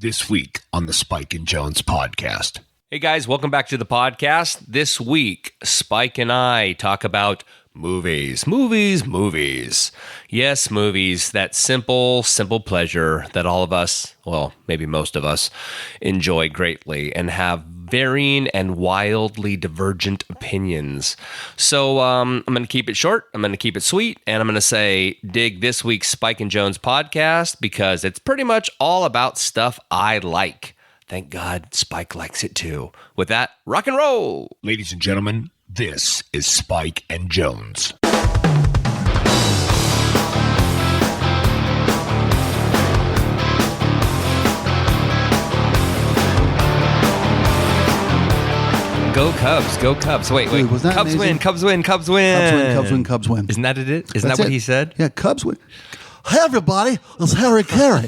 This week on the Spike and Jones podcast. Hey guys, welcome back to the podcast. This week, Spike and I talk about movies. Yes, movies. That simple pleasure that all of us, well, maybe most of us, enjoy greatly and have varying and wildly divergent opinions. So I'm going to keep it short, I'm going to keep it sweet, and I'm going to say dig this week's Spike and Jones podcast because it's pretty much all about stuff I like. Thank God Spike likes it too. With that, rock and roll! Ladies and gentlemen, this is Spike and Jones. Go Cubs, go Cubs. Wait. Dude, was that Cubs amazing? win, Cubs win. Cubs win. Isn't that it? Isn't That's that what it. he said? Yeah, Cubs win. Hey, everybody, it's Harry Carey.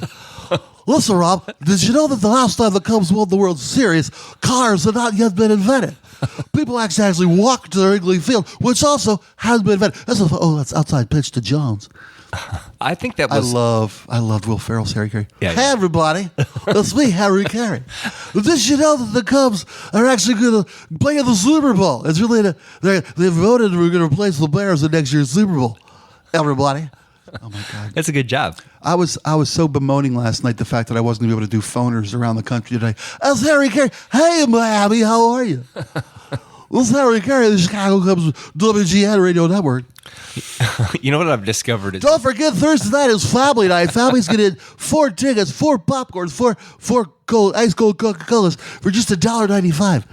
Listen, Rob, did you know that the last time the Cubs won the World Series, cars had not yet been invented? People actually walked to their Wrigley Field, which also has been invented. That's outside pitch to Jones. I think that was... I loved Will Ferrell's Harry Carey. Yeah, hey, everybody, it's me, Harry Carey. Did you know that the Cubs are actually going to play in the Super Bowl? It's really they voted we're going to replace the Bears in next year's Super Bowl. Everybody. Oh my God, That's a good job. I was so bemoaning last night the fact that I wasn't going to be able to do phoners around the country today. That's Harry Carey. Hey, Miami, how are you? This is Harry Carey, the Chicago Cubs WGN Radio Network. You know what I've discovered is... Don't forget, Thursday night is family night. Families get in 4 tickets, 4 popcorns, 4 cold, ice cold Coca-Colas for just $1.95.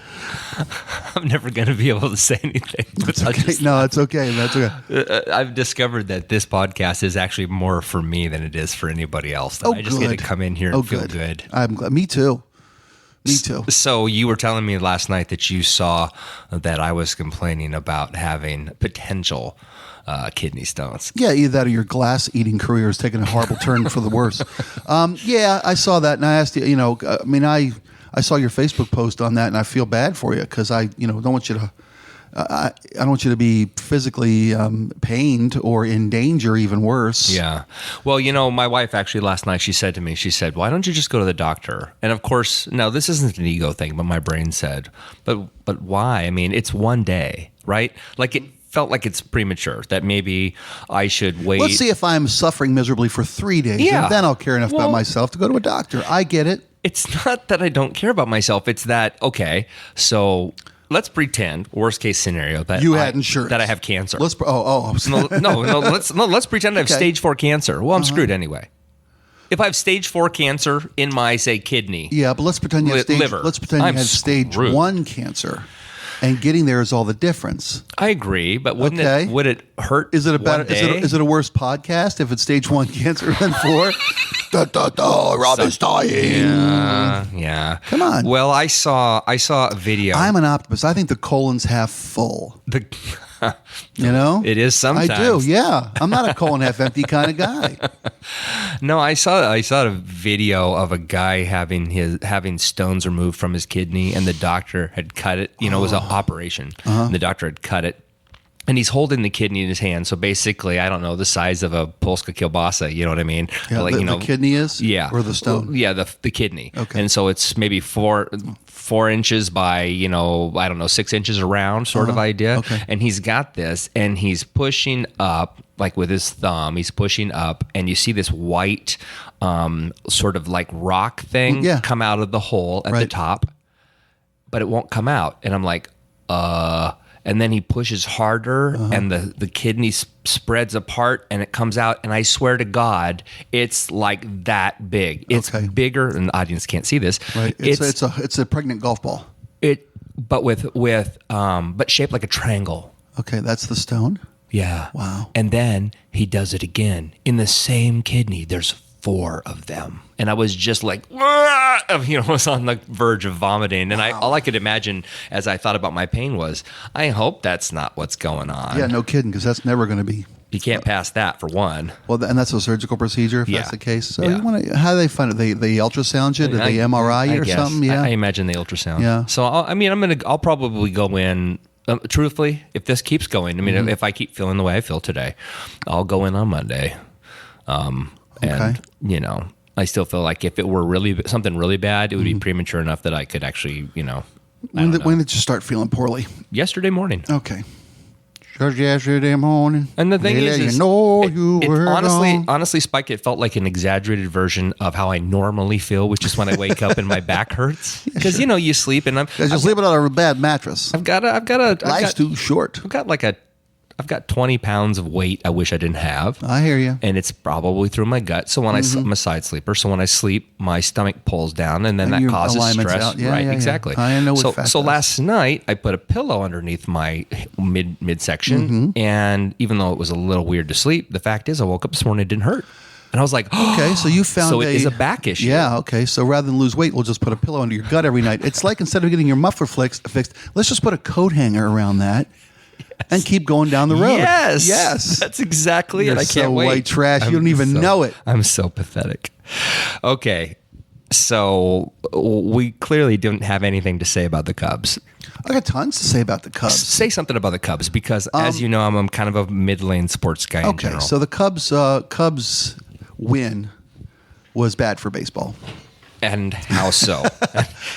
I'm never going to be able to say anything. It's okay. No, it's okay. That's okay. I've discovered that this podcast is actually more for me than it is for anybody else. I just get to come in here and feel good. I'm glad. Me too. Me too. So you were telling me last night that you saw that I was complaining about having potential kidney stones. Yeah, either that or your glass eating career is taking a horrible turn for the worse. Yeah, I saw that, and I asked you. I saw your Facebook post on that, and I feel bad for you because I don't want you to. I don't want you to be physically pained or in danger, even worse. Yeah. Well, my wife actually last night, she said to me, why don't you just go to the doctor? And of course, now this isn't an ego thing, but my brain said, but why? I mean, it's one day, right? Like it felt like it's premature, that maybe I should wait. Let's see if I'm suffering miserably for 3 days, and then I'll care enough about myself to go to a doctor. I get it. It's not that I don't care about myself. It's that, okay, so... Let's pretend, worst case scenario, that you had insurance, that I have cancer. Let's let's pretend I have stage 4 cancer. Well, I'm screwed anyway. If I have stage 4 cancer in my, say, kidney, yeah, but let's pretend you have liver. Let's pretend you had stage 1 cancer, and getting there is all the difference. I agree, but would it hurt? Is it a better? Is it a worse podcast if it's stage 1 cancer than 4? Rob is dying. Yeah. Come on. Well, I saw a video. I'm an optimist. I think the colon's half full. It is sometimes. I do. Yeah. I'm not a colon half empty kind of guy. No, I saw a video of a guy having stones removed from his kidney, and the doctor had cut it. It was an operation. And the doctor had cut it. And he's holding the kidney in his hand. So basically, I don't know, the size of a Polska kielbasa, you know what I mean? Yeah, the kidney is? Yeah. Or the stone? Yeah, the kidney. Okay. And so it's maybe 4 inches by, I don't know, 6 inches around sort of idea. Okay. And he's got this, and he's pushing up, like with his thumb, he's pushing up, and you see this white sort of like rock thing come out of the hole at the top, but it won't come out. And I'm like, and then he pushes harder, and the kidney spreads apart, and it comes out. And I swear to God, it's like that big. It's bigger, and the audience can't see this. Right. It's a pregnant golf ball. But shaped like a triangle. Okay, that's the stone. Yeah. Wow. And then he does it again in the same kidney. There's 4 of them. And I was just like, was on the verge of vomiting. And all I could imagine as I thought about my pain was, I hope that's not what's going on. Yeah, no kidding, because that's never going to be. You can't pass that for one. Well, and that's a surgical procedure if that's the case. So how do they find it? They ultrasound you? Do they MRI you or something? Yeah, I imagine they ultrasound. Yeah. So I'll probably go in. Truthfully, if this keeps going, if I keep feeling the way I feel today, I'll go in on Monday. And I still feel like if it were really something really bad, it would be premature enough that I could actually, When did you start feeling poorly? Yesterday morning. Okay. Just yesterday morning. And the thing is, honestly, honestly, Spike, it felt like an exaggerated version of how I normally feel, which is when I wake up and my back hurts. Because you sleep and I'm sleeping on a bad mattress. Life's too short. I've got 20 pounds of weight I wish I didn't have. I hear you. And it's probably through my gut. So when I'm a side sleeper. So when I sleep, my stomach pulls down and then that causes stress. Yeah, right, yeah, exactly. Yeah. I know so last night, I put a pillow underneath my midsection. And even though it was a little weird to sleep, the fact is I woke up this morning, it didn't hurt. And I was like, okay, so you found so it is a back issue. Yeah, okay. So rather than lose weight, we'll just put a pillow under your gut every night. It's like instead of getting your muffler fixed, let's just put a coat hanger around that. Yes. And keep going down the road. Yes. That's exactly it. I can't wait. White trash. You don't even know it. I'm so pathetic. Okay. So we clearly didn't have anything to say about the Cubs. I got tons to say about the Cubs. Say something about the Cubs because, as you know, I'm kind of a mid-lane sports guy in general. So the Cubs win was bad for baseball. And how so?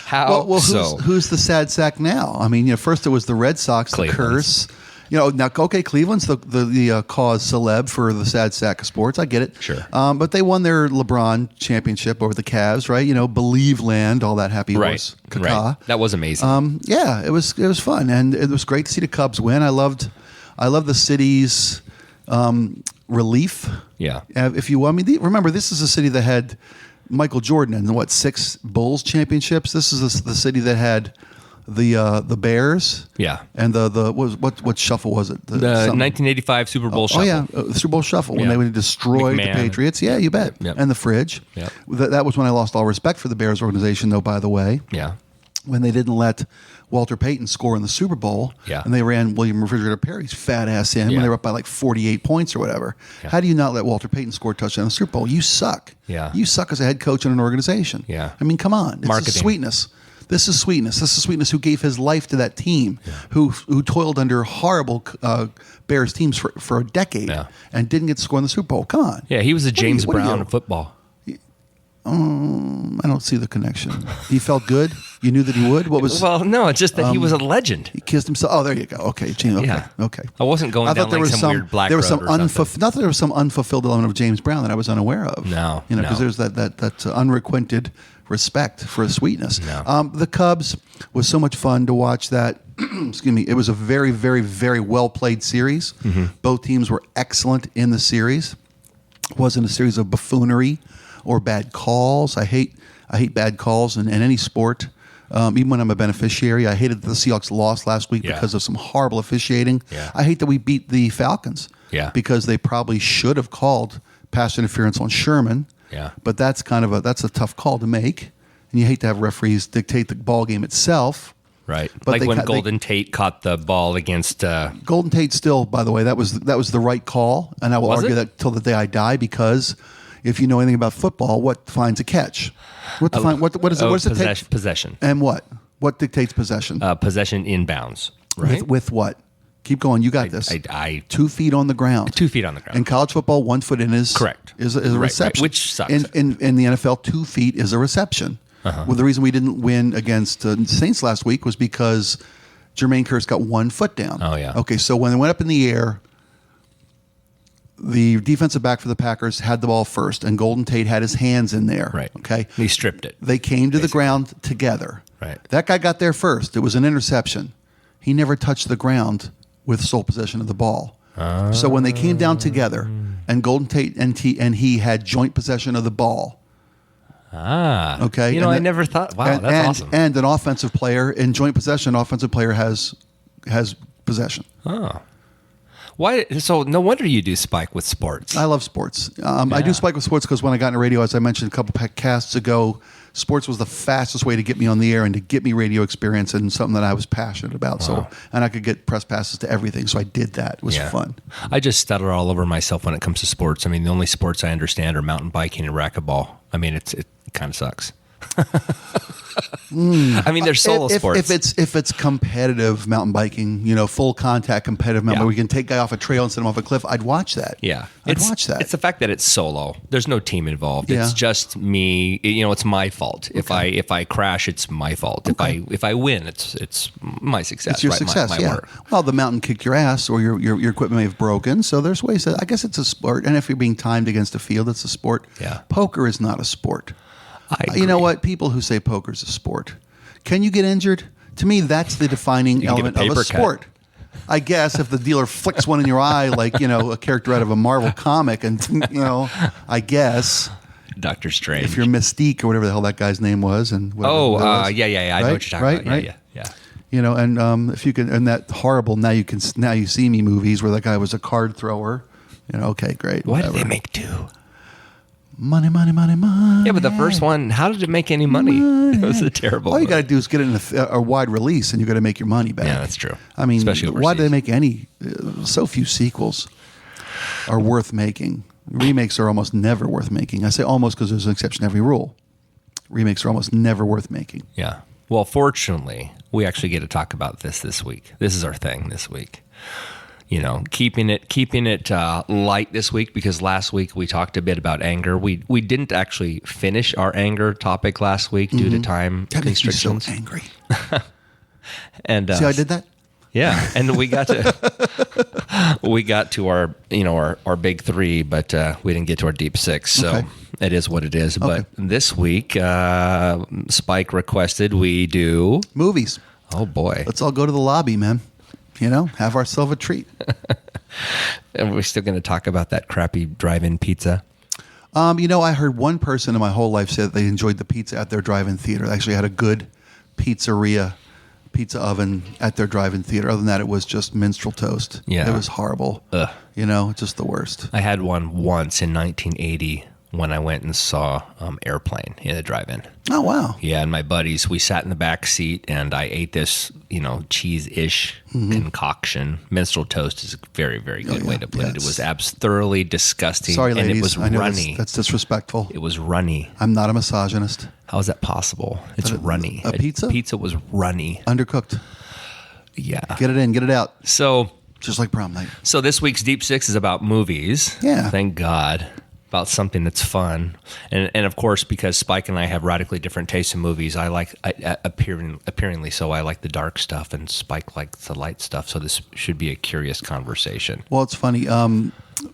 How so? Who's the sad sack now? I mean, first it was the Red Sox, the curse. Now, okay, Cleveland's the cause celeb for the sad sack of sports. I get it. Sure. But they won their LeBron championship over the Cavs, right? Believe land, all that happy horse. Right. That was amazing. Yeah, it was fun. And it was great to see the Cubs win. I loved the city's relief. Yeah. If you want me, remember, this is a city that had Michael Jordan and 6 Bulls championships. This is the city that had the Bears. Yeah. And what shuffle was it? The 1985 Super Bowl shuffle. Oh yeah, the Super Bowl shuffle when they destroyed the Patriots. Yeah, you bet. Yep. And the fridge. Yep. That was when I lost all respect for the Bears organization, though. By the way. Yeah. When they didn't let Walter Payton score in the Super Bowl, and they ran William Refrigerator Perry's fat ass in when they were up by 48 points or whatever. Yeah. How do you not let Walter Payton score a touchdown in the Super Bowl? You suck. Yeah. You suck as a head coach in an organization. Yeah. I mean, come on. Marketing. Sweetness. This is Sweetness who gave his life to that team, who toiled under horrible Bears teams for a decade and didn't get to score in the Super Bowl. Come on. Yeah, he was a James Brown of football. I don't see the connection. He felt good. You knew that he would. What was? Well, no, it's just that he was a legend. He kissed himself. Oh, there you go. Okay, James. Okay, okay. I wasn't going down some weird black road or something. Not that there was some unfulfilled element of James Brown that I was unaware of. No, because there's that unrequited respect for Sweetness. No. The Cubs was so much fun to watch that. Excuse me. It was a very, very, very well played series. Mm-hmm. Both teams were excellent in the series. It wasn't a series of buffoonery or bad calls. I hate bad calls in any sport. Even when I'm a beneficiary, I hated that the Seahawks lost last week because of some horrible officiating. Yeah. I hate that we beat the Falcons because they probably should have called pass interference on Sherman. Yeah. But that's a tough call to make, and you hate to have referees dictate the ball game itself. Right. But when Golden Tate caught the ball against Golden Tate still, by the way, that was the right call, and I will argue that till the day I die because if you know anything about football, what defines a catch? What does it take? Possession. And what? What dictates possession? Possession in bounds. Right. With what? Keep going. You got this. 2 feet on the ground. 2 feet on the ground. In college football, 1 foot in is correct. Is a reception. Right, which sucks. In the NFL, 2 feet is a reception. Uh-huh. Well, the reason we didn't win against Saints last week was because Jermaine Kearse got 1 foot down. Oh yeah. Okay, so when they went up in the air, the defensive back for the Packers had the ball first, and Golden Tate had his hands in there. Right. Okay. He stripped it. They came to the ground together. Right. That guy got there first. It was an interception. He never touched the ground with sole possession of the ball. So when they came down together, and Golden Tate and he had joint possession of the ball. Okay. I never thought. Wow, that's awesome. And an offensive player in joint possession, offensive player has possession. Oh. Why? So no wonder you do Spike with sports. I love sports. I do Spike with sports because when I got into radio, as I mentioned a couple casts ago, sports was the fastest way to get me on the air and to get me radio experience and something that I was passionate about. Wow. And I could get press passes to everything. So I did that. It was fun. I just stutter all over myself when it comes to sports. I mean, the only sports I understand are mountain biking and racquetball. I mean, it kind of sucks. I mean, there's solo sports. If it's competitive mountain biking, full contact competitive mountain, where we can take a guy off a trail and send him off a cliff, I'd watch that. Yeah, I'd watch that. It's the fact that it's solo. There's no team involved. It's just me. It's my fault. Okay. If I crash, it's my fault. Okay. If I win, it's my success. It's your right? success. My work. Well, the mountain kicked your ass, or your equipment may have broken. So there's ways that I guess it's a sport. And if you're being timed against a field, it's a sport. Yeah. Poker is not a sport. I agree. You know what? People who say poker is a sport. Can you get injured? To me, that's the defining element of a sport. I guess if the dealer flicks one in your eye, like, a character out of a Marvel comic, and, I guess. Doctor Strange. If you're Mystique or whatever the hell that guy's name was. And yeah. I know what you're talking about. Yeah. And if you can, and that horrible Now You See Me movies where that guy was a card thrower, okay, great. Why did they make two? Money, money, money, money. Yeah, but the first one, how did it make any money? It was a terrible. All you got to do is get it in a wide release, and you got to make your money back. Yeah, that's true. I mean, especially overseas. Why do they make any? So few sequels are worth making. Remakes are almost never worth making. I say almost because there's an exception to every rule. Remakes are almost never worth making. Yeah. Well, fortunately, we actually get to talk about this week. This is our thing this week. Keeping it light this week, because last week we talked a bit about anger. We didn't actually finish our anger topic last week due to time constrictions. So angry. And see how I did that? Yeah, and we got to our big three, but we didn't get to our deep six. So it is what it is. Okay. But this week, Spike requested we do movies. Oh boy, let's all go to the lobby, man. Have ourselves a treat. And we're still going to talk about that crappy drive-in pizza. I heard one person in my whole life say that they enjoyed the pizza at their drive-in theater. They actually had a good pizza oven at their drive-in theater. Other than that, it was just minstrel toast. Yeah. It was horrible. Ugh. Just the worst. I had one once in 1980 when I went and saw Airplane in the drive-in. Oh, wow. Yeah, and my buddies, we sat in the back seat, and I ate this, cheese-ish concoction. Minstrel toast is a very, very good way to put it. It was thoroughly disgusting. Sorry, ladies. And it was runny. That's disrespectful. It was runny. I'm not a misogynist. How is that possible? It's runny. A pizza? Pizza was runny. Undercooked. Yeah. Get it in, get it out. So, just like prom night. So this week's Deep Six is about movies. Yeah. Thank God. About something that's fun. And of course, because Spike and I have radically different tastes in movies, appearingly so, I like the dark stuff and Spike likes the light stuff. So this should be a curious conversation. Well, it's funny.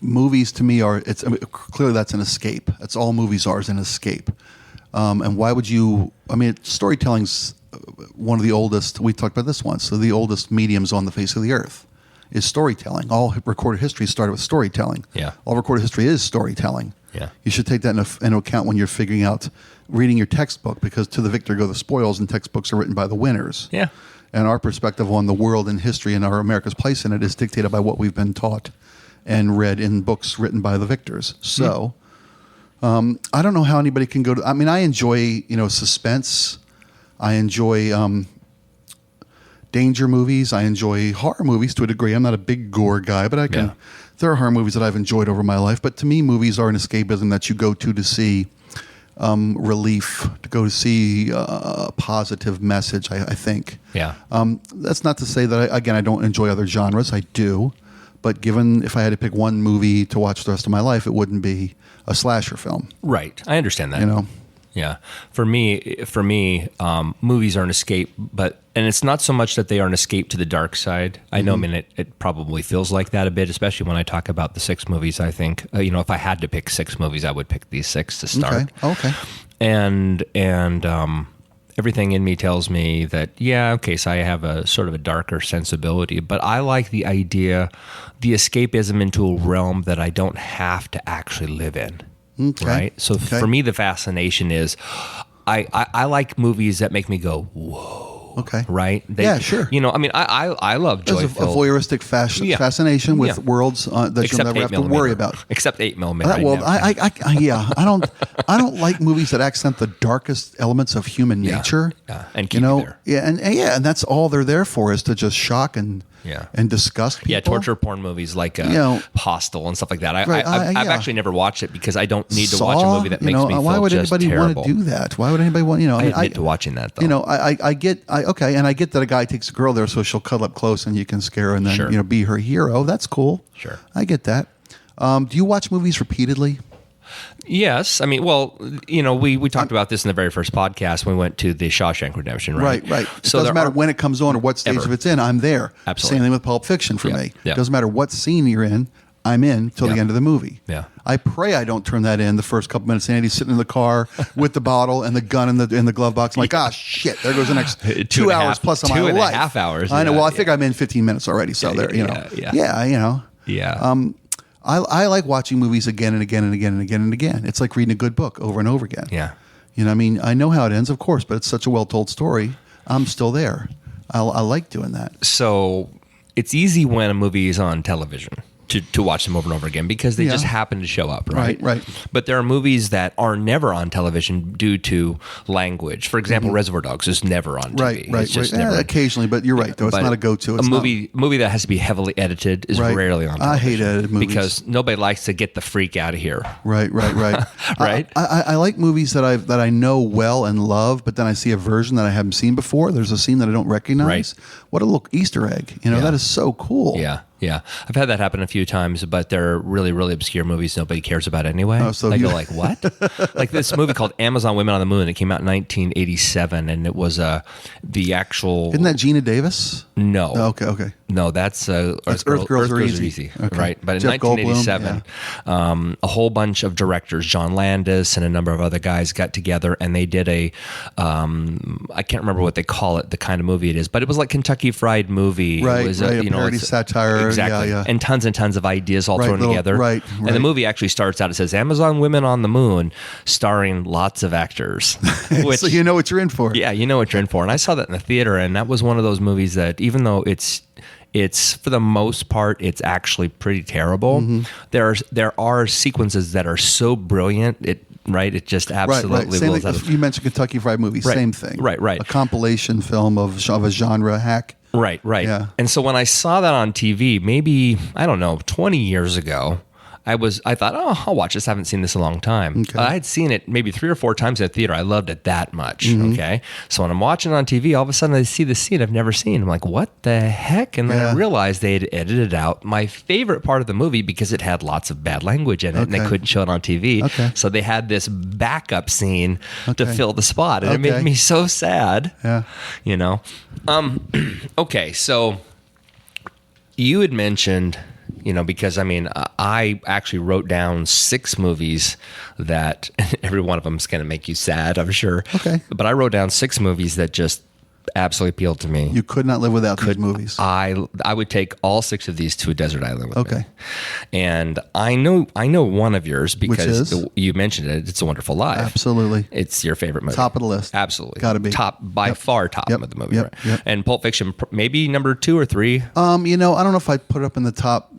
Movies to me clearly that's an escape. That's all movies are, is an escape. And why would you, storytelling's one of the oldest, we talked about this once, so the oldest mediums on the face of the earth is storytelling. All recorded history started with storytelling. Yeah. All recorded history is storytelling. Yeah. You should take that into account when you're figuring out reading your textbook, because to the victor go the spoils, and textbooks are written by the winners. Yeah. And our perspective on the world and history and our America's place in it is dictated by what we've been taught and read in books written by the victors. So I don't know how anybody can go to, I enjoy, suspense. I enjoy danger movies. I enjoy horror movies to a degree. I'm not a big gore guy, but there are horror movies that I've enjoyed over my life. But to me, movies are an escapism that you go to see relief, to go to see a positive message, I think. Yeah. That's not to say that, I don't enjoy other genres. I do. But if I had to pick one movie to watch the rest of my life, it wouldn't be a slasher film. Right. I understand that. Yeah. For me, movies are an escape, and it's not so much that they are an escape to the dark side. I know, it probably feels like that a bit, especially when I talk about the 6 movies. I think, if I had to pick 6 movies, I would pick these 6 to start. Okay. And everything in me tells me that, so I have a sort of a darker sensibility, but I like the idea, the escapism into a realm that I don't have to actually live in. Okay. Right. So for me, the fascination is I like movies that make me go, whoa. Okay. Right. Sure. I love joyful. There's a voyeuristic fascination with worlds that you'll never have to worry about. Except 8mm. I don't like movies that accent the darkest elements of human nature. Yeah. And keep you there. And that's all they're there for, is to just shock and and disgust people. Yeah, torture porn movies like Hostel and stuff like that. I've actually never watched it because I don't need to watch a movie that makes me feel why would just anybody terrible. want to do that? Why would anybody want? I admit to watching that though. I get that a guy takes a girl there so she'll cuddle up close and you can scare her and then be her hero. That's cool. Sure, I get that. Do you watch movies repeatedly? Yes. I mean, well, we talked about this in the very first podcast when we went to the Shawshank Redemption, right? Right. It doesn't matter when it comes on or what stage of it's in, I'm there. Absolutely. Same thing with Pulp Fiction for me. Yep. It doesn't matter what scene you're in, I'm in till the end of the movie. Yeah. I pray I don't turn that in the first couple minutes. Andy's sitting in the car with the bottle and the gun in the glove box. I'm like, shit, there goes the next 2 hours plus of my life. 2.5 hours. I know. Well, I think I'm in 15 minutes already. So there, Yeah. I like watching movies again and again and again and again and again. It's like reading a good book over and over again. Yeah. I mean, I know how it ends, of course, but it's such a well-told story. I'm still there. I like doing that. So it's easy when a movie is on television to watch them over and over again because they just happen to show up, right? Right. But there are movies that are never on television due to language. For example, Reservoir Dogs is never on TV. Right. It's just never. Occasionally, but you're right, though. It's not a go-to. It's movie that has to be heavily edited is rarely on television. I hate edited movies. Because nobody likes to get the freak out of here. Right. Right? I like movies that I know well and love, but then I see a version that I haven't seen before. There's a scene that I don't recognize. Right. What a little Easter egg. That is so cool. Yeah. I've had that happen a few times, but they're really, really obscure movies nobody cares about anyway. Oh, so I go like, what? Like this movie called Amazon Women on the Moon. It came out in 1987, and it was the actual... Isn't that Gina Davis? No. Oh, okay. No, that's Earth Girls Are Easy. Okay. Right? But in Jeff 1987, Goldblum, a whole bunch of directors, John Landis and a number of other guys got together, and they did I can't remember what they call it, the kind of movie it is, but it was like Kentucky Fried Movie. Right, it was a parody satire. Exactly. Yeah. And tons of ideas all thrown together. Right. And the movie actually starts out, it says Amazon Women on the Moon, starring lots of actors. Which, so you know what you're in for. Yeah, you know what you're in for. And I saw that in the theater, and that was one of those movies that even though it's for the most part, it's actually pretty terrible. There are sequences that are so brilliant, it just absolutely Same wills thing, out of... You mentioned Kentucky Fried Movie, same thing. Right. A compilation film of a genre hack. Right. Yeah. And so when I saw that on TV, maybe, I don't know, 20 years ago, I thought, I'll watch this. I haven't seen this in a long time. Okay. I had seen it maybe 3 or 4 times in the theater. I loved it that much. Okay. So when I'm watching it on TV, all of a sudden I see the scene I've never seen. I'm like, what the heck? And then I realized they had edited out my favorite part of the movie because it had lots of bad language in it and they couldn't show it on TV. Okay. So they had this backup scene to fill the spot. And it made me so sad. Yeah. Okay. So you had mentioned... because I actually wrote down 6 movies that every one of them is going to make you sad, I'm sure. Okay. But I wrote down 6 movies that just absolutely appealed to me. You could not live without these movies. I would take all 6 of these to a desert island with me. Okay. And I know one of yours because Which is? You mentioned it. It's a Wonderful Life. Absolutely. It's your favorite movie. Top of the list. Absolutely. Gotta be. By far top of the movie. Yep. Right? Yep. And Pulp Fiction, maybe number 2 or 3. I don't know if I'd put it up in the top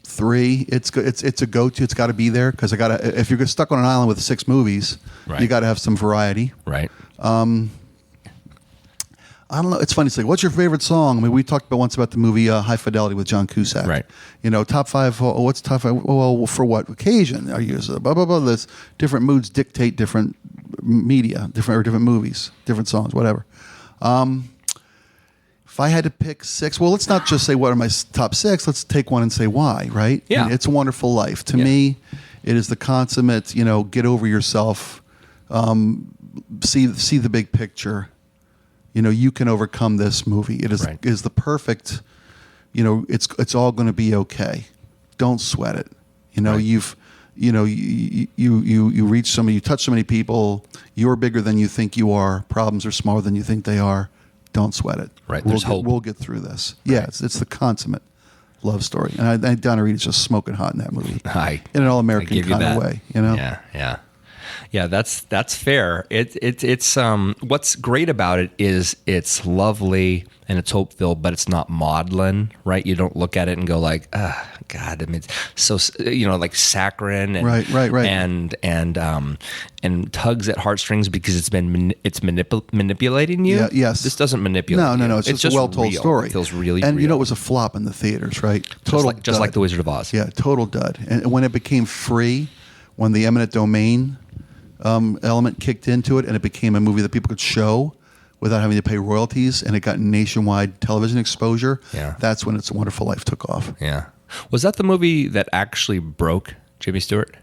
3. It's a go-to. It's got to be there because if you're stuck on an island with 6 movies, you got to have some variety. Right. I don't know. It's funny. It's like, what's your favorite song? I mean, we talked once about the movie High Fidelity with John Cusack. Right. Top 5. What's top 5? Well, for what occasion are you? Blah blah blah. There's different moods dictate different media, different movies, different songs, whatever. If I had to pick 6, well, let's not just say what are my top 6. Let's take one and say why. Right. Yeah. It's a Wonderful Life. To me, it is the consummate. Get over yourself. See the big picture. You can overcome this movie. It is the perfect, it's all going to be okay. Don't sweat it. You've, you reach you touch so many people. You're bigger than you think you are. Problems are smaller than you think they are. Don't sweat it. Right. There's hope. We'll get through this. Right. Yeah. It's the consummate love story. And Donna Reed is just smoking hot in that movie. In an all-American kind of way, Yeah. Yeah, that's fair. It's what's great about it is it's lovely and it's hope-filled, but it's not maudlin, right? You don't look at it and go like, God, I mean, it's so, like saccharine and right. and tugs at heartstrings because it's manipulating you. Yeah, yes. This doesn't manipulate. No. It's just a well-told real. story. It feels really and real. it was a flop in the theaters, right? Just like The Wizard of Oz. Yeah, total dud. And when it became free, when the eminent domain element kicked into it, and it became a movie that people could show without having to pay royalties, and it got nationwide television exposure, that's when It's a Wonderful Life took off. Yeah. Was that the movie that actually broke Jimmy Stewart?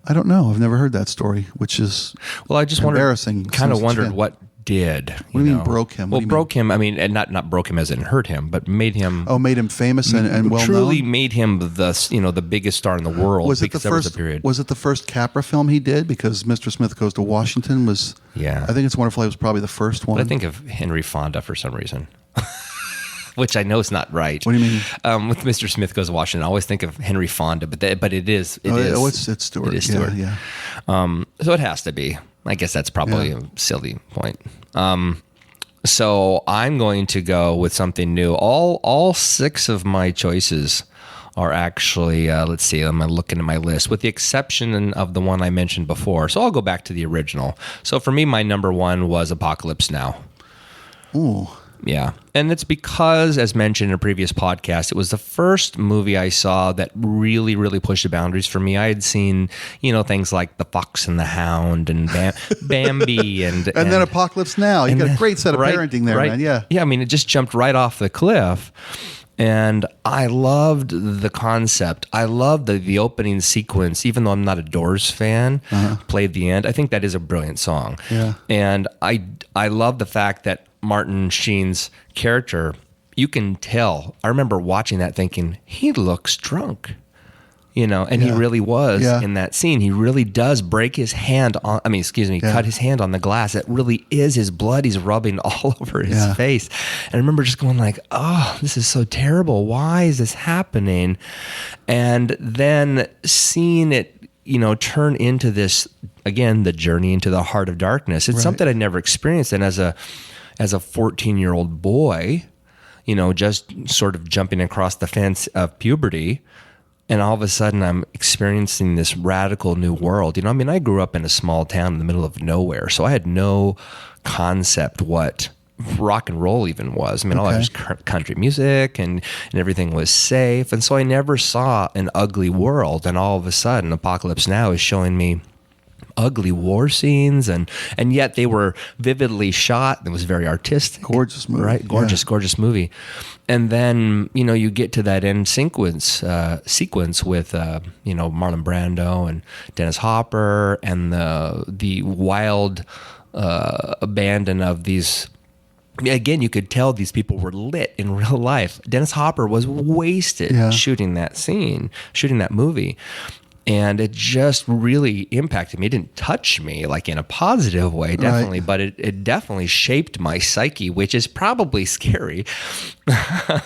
I don't know. I've never heard that story, which is I just embarrassing. Kind of wondered what did. What do you mean broke him? Well, broke him. I mean, and not broke him as in hurt him, but made him. Oh, made him famous and well known. Truly made him the biggest star in the world. Was it the first? Was it the first Capra film he did? Because Mr. Smith Goes to Washington was. Yeah. I think It's Wonderful Life was probably the first one. But I think of Henry Fonda for some reason. Which I know is not right. What do you mean? With Mr. Smith Goes to Washington, I always think of Henry Fonda, but it is. It's Stewart. It is Stewart. Yeah. So it has to be. I guess that's probably a silly point. So I'm going to go with something new. All 6 of my choices are actually, let's see, I'm looking at my list, with the exception of the one I mentioned before. So I'll go back to the original. So for me, my number 1 was Apocalypse Now. Ooh. Yeah. And it's because, as mentioned in a previous podcast, it was the first movie I saw that really, really pushed the boundaries for me. I had seen, things like The Fox and the Hound and Bambi and then Apocalypse Now. You got a great set of parenting there, man. Yeah. Yeah. I mean, it just jumped right off the cliff. And I loved the concept. I loved the opening sequence, even though I'm not a Doors fan, played the end. I think that is a brilliant song. Yeah. And I love the fact that Martin Sheen's character, you can tell. I remember watching that thinking, he looks drunk. And he really was in that scene. He really does break his hand on, cut his hand on the glass. It really is his blood. He's rubbing all over his face. And I remember just going like, oh, this is so terrible. Why is this happening? And then seeing it, turn into this, again, the journey into the heart of darkness. It's something I'd never experienced. And as a 14-year-old boy, just sort of jumping across the fence of puberty, and all of a sudden I'm experiencing this radical new world. I grew up in a small town in the middle of nowhere, so I had no concept what rock and roll even was. All I was country music and everything was safe. And so I never saw an ugly world. And all of a sudden, Apocalypse Now is showing me ugly war scenes, and yet they were vividly shot. It was very artistic. Gorgeous movie. Right? Gorgeous movie. And then, you get to that end sequence with, Marlon Brando and Dennis Hopper and the wild abandon of these. Again, you could tell these people were lit in real life. Dennis Hopper was wasted shooting that movie. And it just really impacted me. It didn't touch me like in a positive way, definitely, but it definitely shaped my psyche, which is probably scary. But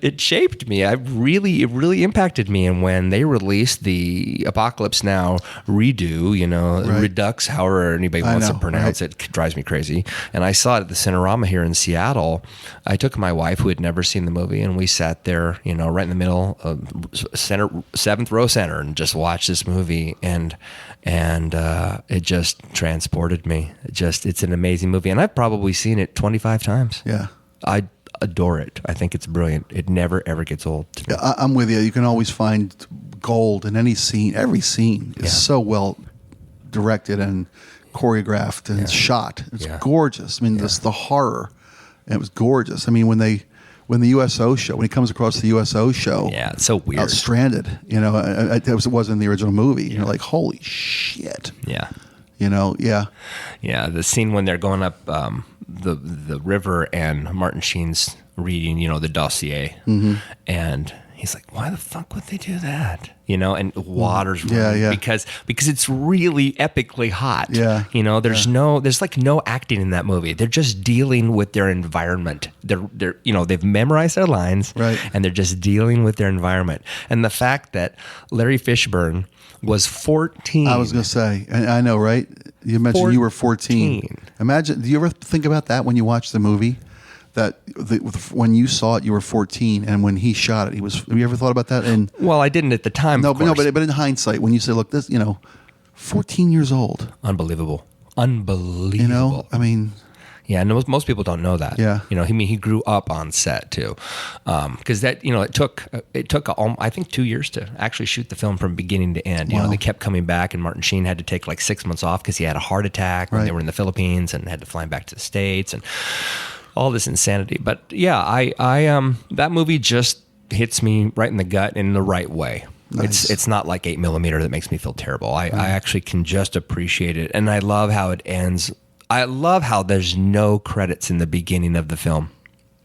it shaped me. It really impacted me. And when they released the Apocalypse Now redo, Redux, however anybody wants to pronounce it, drives me crazy. And I saw it at the Cinerama here in Seattle. I took my wife, who had never seen the movie, and we sat there, right in the middle, seventh row center, and just watched this movie, and it just transported me. It's an amazing movie, and I've probably seen it 25 times. Yeah. I adore it. I think it's brilliant. It never, ever gets old. Yeah, I'm with you. You can always find gold in any scene. Every scene is so well directed and choreographed and shot. It's gorgeous. The horror, and it was gorgeous. When the USO show, when he comes across the USO show, it's so weird. Out stranded, it was in the original movie. You're like, holy shit. Yeah. Yeah. The scene when they're going up the river and Martin Sheen's reading, the dossier, and he's like, why the fuck would they do that? And water's running because it's really epically hot. Yeah. There's no acting in that movie. They're just dealing with their environment. They've memorized their lines, right, and they're just dealing with their environment. And the fact that Larry Fishburne was 14. I was going to say, and I know, right? You mentioned you were 14. Imagine, do you ever think about that when you watch the movie? That when you saw it, you were 14, and when he shot it, he was. Have you ever thought about that? And well, I didn't at the time. No, but in hindsight, when you say, "Look, this," 14 years old, unbelievable. I mean, yeah, no, most people don't know that. Yeah, he grew up on set too, because that it took I think 2 years to actually shoot the film from beginning to end. They kept coming back, and Martin Sheen had to take like 6 months off because he had a heart attack when they were in the Philippines and had to fly back to the States and all this insanity. But yeah, I that movie just hits me right in the gut in the right way. Nice. It's not like 8mm that makes me feel terrible. I actually can just appreciate it, and I love how it ends. I love how there's no credits in the beginning of the film.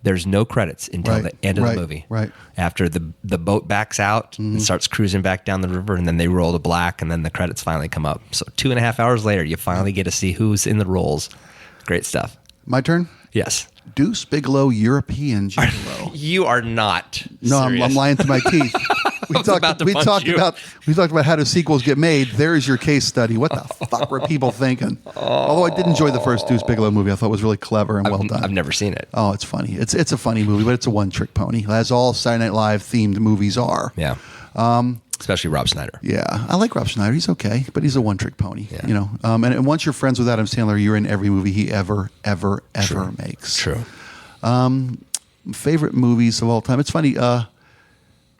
There's no credits until the end of the movie. Right. After the boat backs out and starts cruising back down the river, and then they roll to black, and then the credits finally come up. So 2.5 hours later, you finally get to see who's in the roles. Great stuff. My turn? Yes. Deuce Bigalow, European Gigolo. You are not No, I'm lying to my teeth. We talked about how do sequels get made. There's your case study. What the fuck were people thinking? Although I did enjoy the first Deuce Bigalow movie. I thought it was really clever and well done. I've never seen it. Oh, it's funny. It's a funny movie, but it's a one-trick pony, as all Saturday Night Live themed movies are. Yeah. Especially Rob Schneider. Yeah, I like Rob Schneider. He's okay, but he's a one-trick pony. Yeah. And once you're friends with Adam Sandler, you're in every movie he ever makes. True. Favorite movies of all time. It's funny.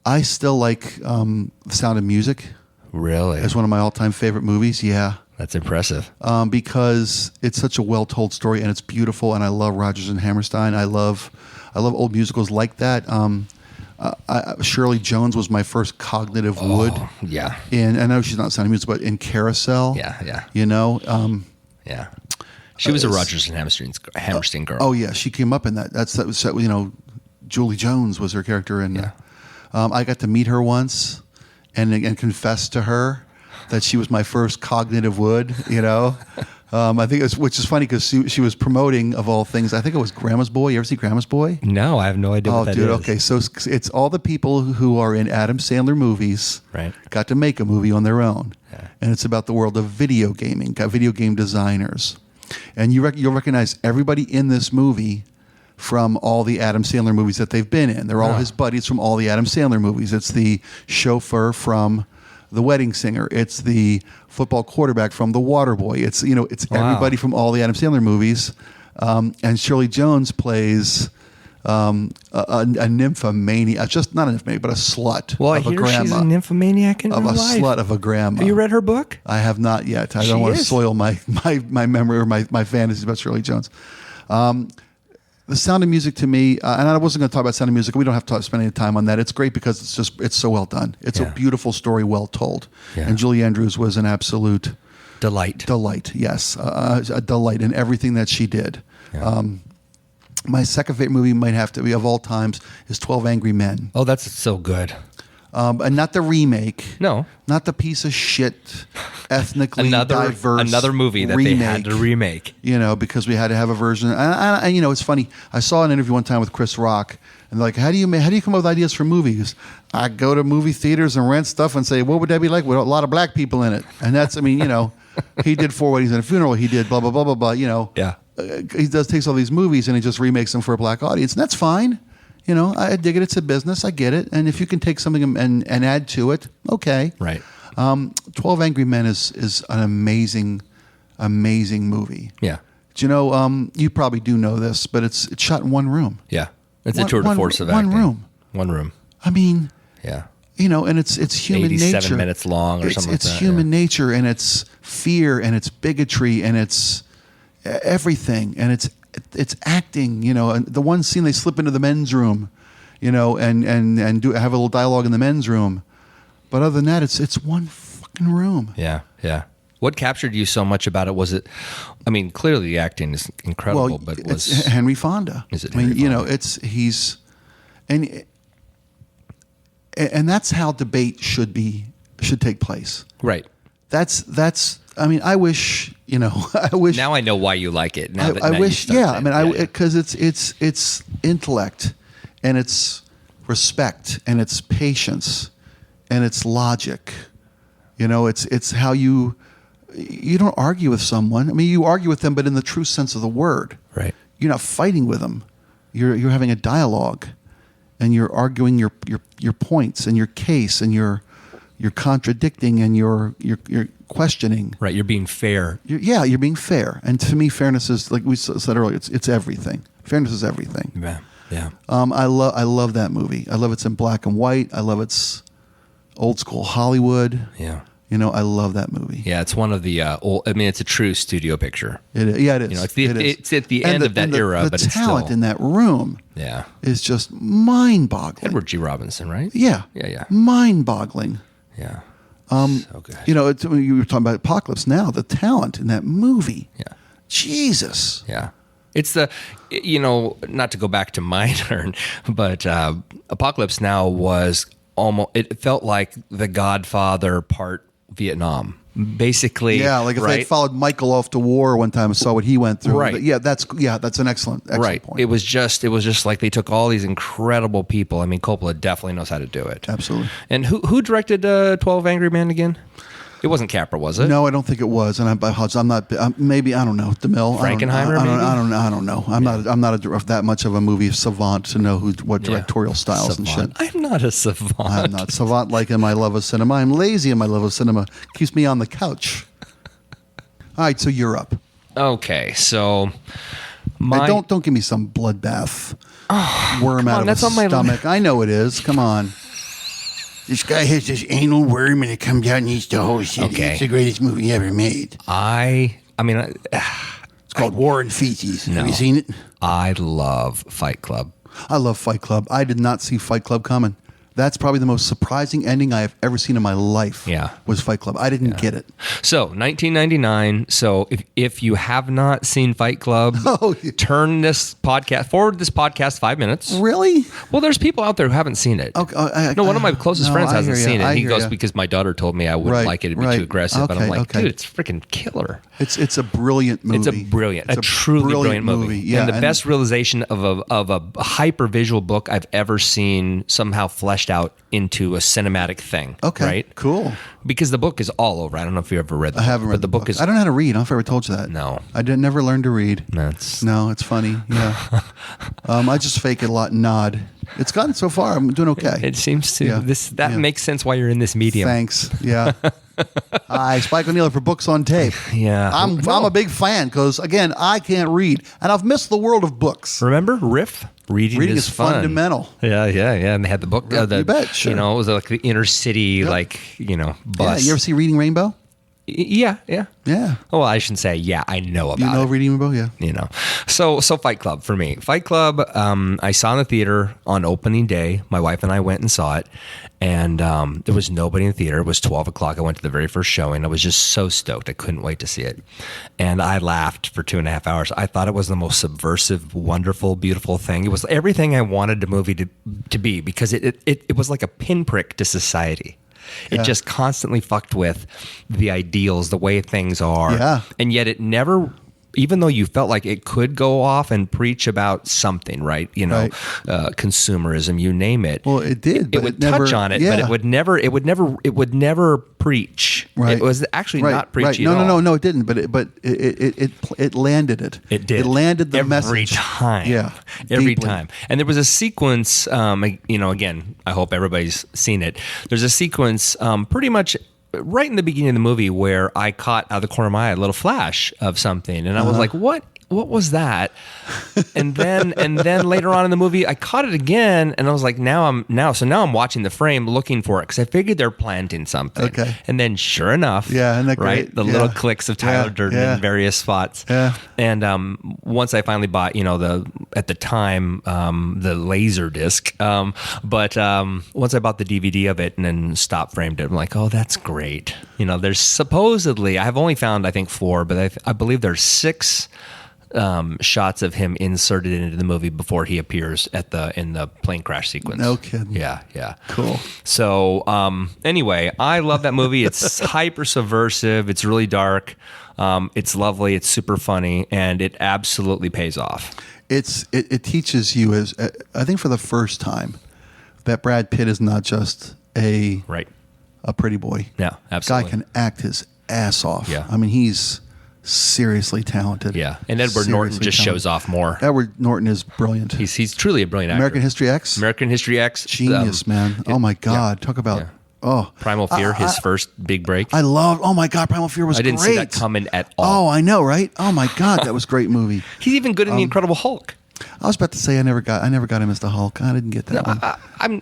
I still like The Sound of Music. Really? It's one of my all-time favorite movies. Yeah. That's impressive. Because it's such a well-told story and it's beautiful, and I love Rodgers and Hammerstein. I love old musicals like that. Shirley Jones was my first cognitive wood. Yeah. I know she's not Sound of Music, but in Carousel. Yeah. Yeah. She was a Rodgers and Hammerstein girl. Oh yeah, she came up in that. That was Julie Jones was her character, and I got to meet her once, and confess to her that she was my first cognitive wood. I think which is funny because she was promoting, of all things, I think it was Grandma's Boy. You ever see Grandma's Boy? No, I have no idea what that is. Okay, so it's all the people who are in Adam Sandler movies got to make a movie on their own, and it's about the world of video gaming, video game designers. And you'll recognize everybody in this movie from all the Adam Sandler movies that they've been in. They're all his buddies from all the Adam Sandler movies. It's the chauffeur from The Wedding Singer. It's the football quarterback from The Waterboy. It's everybody from all the Adam Sandler movies. And Shirley Jones plays a nymphomaniac, just not a nymphomaniac, but a slut. Well, I hear she's a nymphomaniac in real life. Slut of a grandma. Have you read her book? I have not yet. I don't want to soil my memory or my fantasies about Shirley Jones. The Sound of Music to me, and I wasn't going to talk about Sound of Music. We don't have to spend any time on that. It's great because it's so well done. It's a beautiful story, well told. Yeah. And Julie Andrews was an absolute delight. Yes, a delight in everything that she did. Yeah. My second favorite movie might have to be of all times is 12 Angry Men. Oh, that's so good. And not the remake. No. Not the piece of shit, ethnically diverse another movie that remake, they had to remake. Because we had to have a version. And it's funny. I saw an interview one time with Chris Rock, and they're like, how do you come up with ideas for movies? I go to movie theaters and rent stuff and say, what would that be like with a lot of black people in it? And that's, he did 4 Weddings and a Funeral. He did blah, blah, blah, blah, blah, Yeah. He takes all these movies and he just remakes them for a black audience, and that's fine. I dig it. It's a business. I get it. And if you can take something and add to it, okay. Right. 12 Angry Men is an amazing movie. Yeah. Do you know? You probably do know this, but it's shot in one room. Yeah. It's a tour de force of acting. One room. I mean. Yeah. And it's human 87 nature. 87 minutes long or something like that. It's human nature, and it's fear, and it's bigotry, and it's everything, and it's acting, and the one scene they slip into the men's room, and have a little dialogue in the men's room, but other than that, it's one fucking room. Yeah. What captured you so much about it? Was it? I mean, clearly the acting is incredible, but it's Henry Fonda. Is it? Henry Fonda? He's and that's how debate should take place. Right. That's. I mean, I wish. I wish. Now I know why you like it. I wish. Yeah. I mean, because it's intellect, and it's respect, and it's patience, and it's logic, You know, it's how you don't argue with someone. I mean, you argue with them, but in the true sense of the word. Right. You're not fighting with them. You're having a dialogue, and you're arguing your points and your case, and you're contradicting, and you're questioning. Right. You're being fair. You're being fair. And to me, fairness is, like we said earlier, it's everything. Fairness is everything. Yeah. Yeah. I love that movie. I love it's in black and white. I love it's old school Hollywood. Yeah. You know, I love that movie. Yeah, it's one of the old. I mean, it's a true studio picture. It is. Yeah, it is. You know, it's at the end of that era, but it's still. The talent in that room, is just mind-boggling. Edward G. Robinson, right? Yeah, yeah, mind-boggling. Yeah, so good. You know, you were talking about Apocalypse Now. The talent in that movie. Yeah, Jesus. Yeah, it's the, you know, not to go back to my turn, but Apocalypse Now was almost. It felt like The Godfather part Vietnam, basically. Yeah, like if they followed Michael off to war one time and saw what he went through. Right. Yeah, that's an excellent point. It was just like they took all these incredible people. I mean, Coppola definitely knows how to do it. Absolutely. And who directed 12 Angry Men again? It wasn't Capra, was it? No, I don't think it was. And I'm not. Maybe I don't know. DeMille. Frankenheimer. I don't know. I'm not that much of a movie savant to know what directorial styles and shit. I'm not a savant. I'm not savant like in my love of cinema. I'm lazy in my love of cinema. Keeps me on the couch. All right, so you're up. Okay, so don't give me some bloodbath worm out of his stomach. I know it is. Come on. This guy has this anal worm and it comes out and eats the whole city. Okay. It's the greatest movie ever made. I mean, it's called War and Feces. No, have you seen it? I love Fight Club. I love Fight Club. I did not see Fight Club coming. That's probably the most surprising ending I have ever seen in my life. Yeah. Was Fight Club. I didn't get it. So 1999. So if you have not seen Fight Club, forward this podcast 5 minutes. Really? Well, there's people out there who haven't seen it. Okay. One of my closest friends hasn't seen it. He goes, because my daughter told me I wouldn't like it. It'd be too aggressive. But I'm like, dude, it's freaking killer. It's a brilliant movie. It's a truly brilliant movie. Yeah, and the best realization of a hyper visual book I've ever seen somehow fleshed out into a cinematic thing. Okay, right? Cool. Because the book is all over. I don't know if you ever read the book. I haven't read the book. I don't know how to read. I don't know if I ever told you that. No. I never learned to read. No, it's funny. Yeah. I just fake it a lot and nod. It's gotten so far. I'm doing okay. It seems to. That makes sense why you're in this medium. Thanks. Yeah. Hi, Spike O'Neill for Books on Tape. Yeah. I'm a big fan because, again, I can't read. And I've missed the world of books. Remember Riff? Reading is fun. Fundamental. Yeah. And they had the book. You bet, sure. You know, it was like the inner city, bus. Yeah, you ever see Reading Rainbow? Yeah. Well, I shouldn't say I know about it. You know Reading Rainbow? Yeah. You know. So Fight Club for me. Fight Club, I saw in the theater on opening day. My wife and I went and saw it. And there was nobody in the theater. It was 12 o'clock. I went to the very first showing. I was just so stoked. I couldn't wait to see it. And I laughed for 2.5 hours. I thought it was the most subversive, wonderful, beautiful thing. It was everything I wanted the movie to be, because it was like a pinprick to society. It just constantly fucked with the ideals, the way things are. Yeah. And yet it never, even though you felt like it could go off and preach about something, right? You know, consumerism, you name it. Well, it did. But it would touch on it, but it would never preach. Right. It was actually not preachy at all. No, it didn't. But it landed it. It did. It landed the every message time. Yeah, every deeply. time. And there was a sequence. Again, I hope everybody's seen it. There's a sequence, pretty much right in the beginning of the movie, where I caught out of the corner of my eye a little flash of something, and I was like, "What was that?" And then later on in the movie, I caught it again, and I was like, now I'm watching the frame looking for it, because I figured they're planting something. Okay. And then sure enough, isn't that right, great? the little clicks of Tyler Durden in various spots. Yeah. And once I finally bought, at the time, the laser disc, but once I bought the DVD of it and then stop framed it, I'm like, oh, that's great. There's supposedly, I've only found, I think, 4, but I believe there's 6 shots of him inserted into the movie before he appears in the plane crash sequence. No kidding. Yeah. Cool. So anyway, I love that movie. It's hyper subversive. It's really dark. It's lovely. It's super funny, and it absolutely pays off. It teaches you, I think for the first time, that Brad Pitt is not just a a pretty boy. Yeah, absolutely. Guy can act his ass off. Yeah. I mean, he's seriously talented. Yeah, and Edward Norton just shows off more. Edward Norton is brilliant. He's truly a brilliant actor. American History X? American History X. Genius, man. Oh, my God. Talk about... Oh, Primal Fear, his first big break. I love. Oh my God, Primal Fear was great. I didn't see that coming at all. Oh, I know, right? Oh my God, that was a great movie. He's even good in The Incredible Hulk. I was about to say I never got him as the Hulk. I didn't get that one.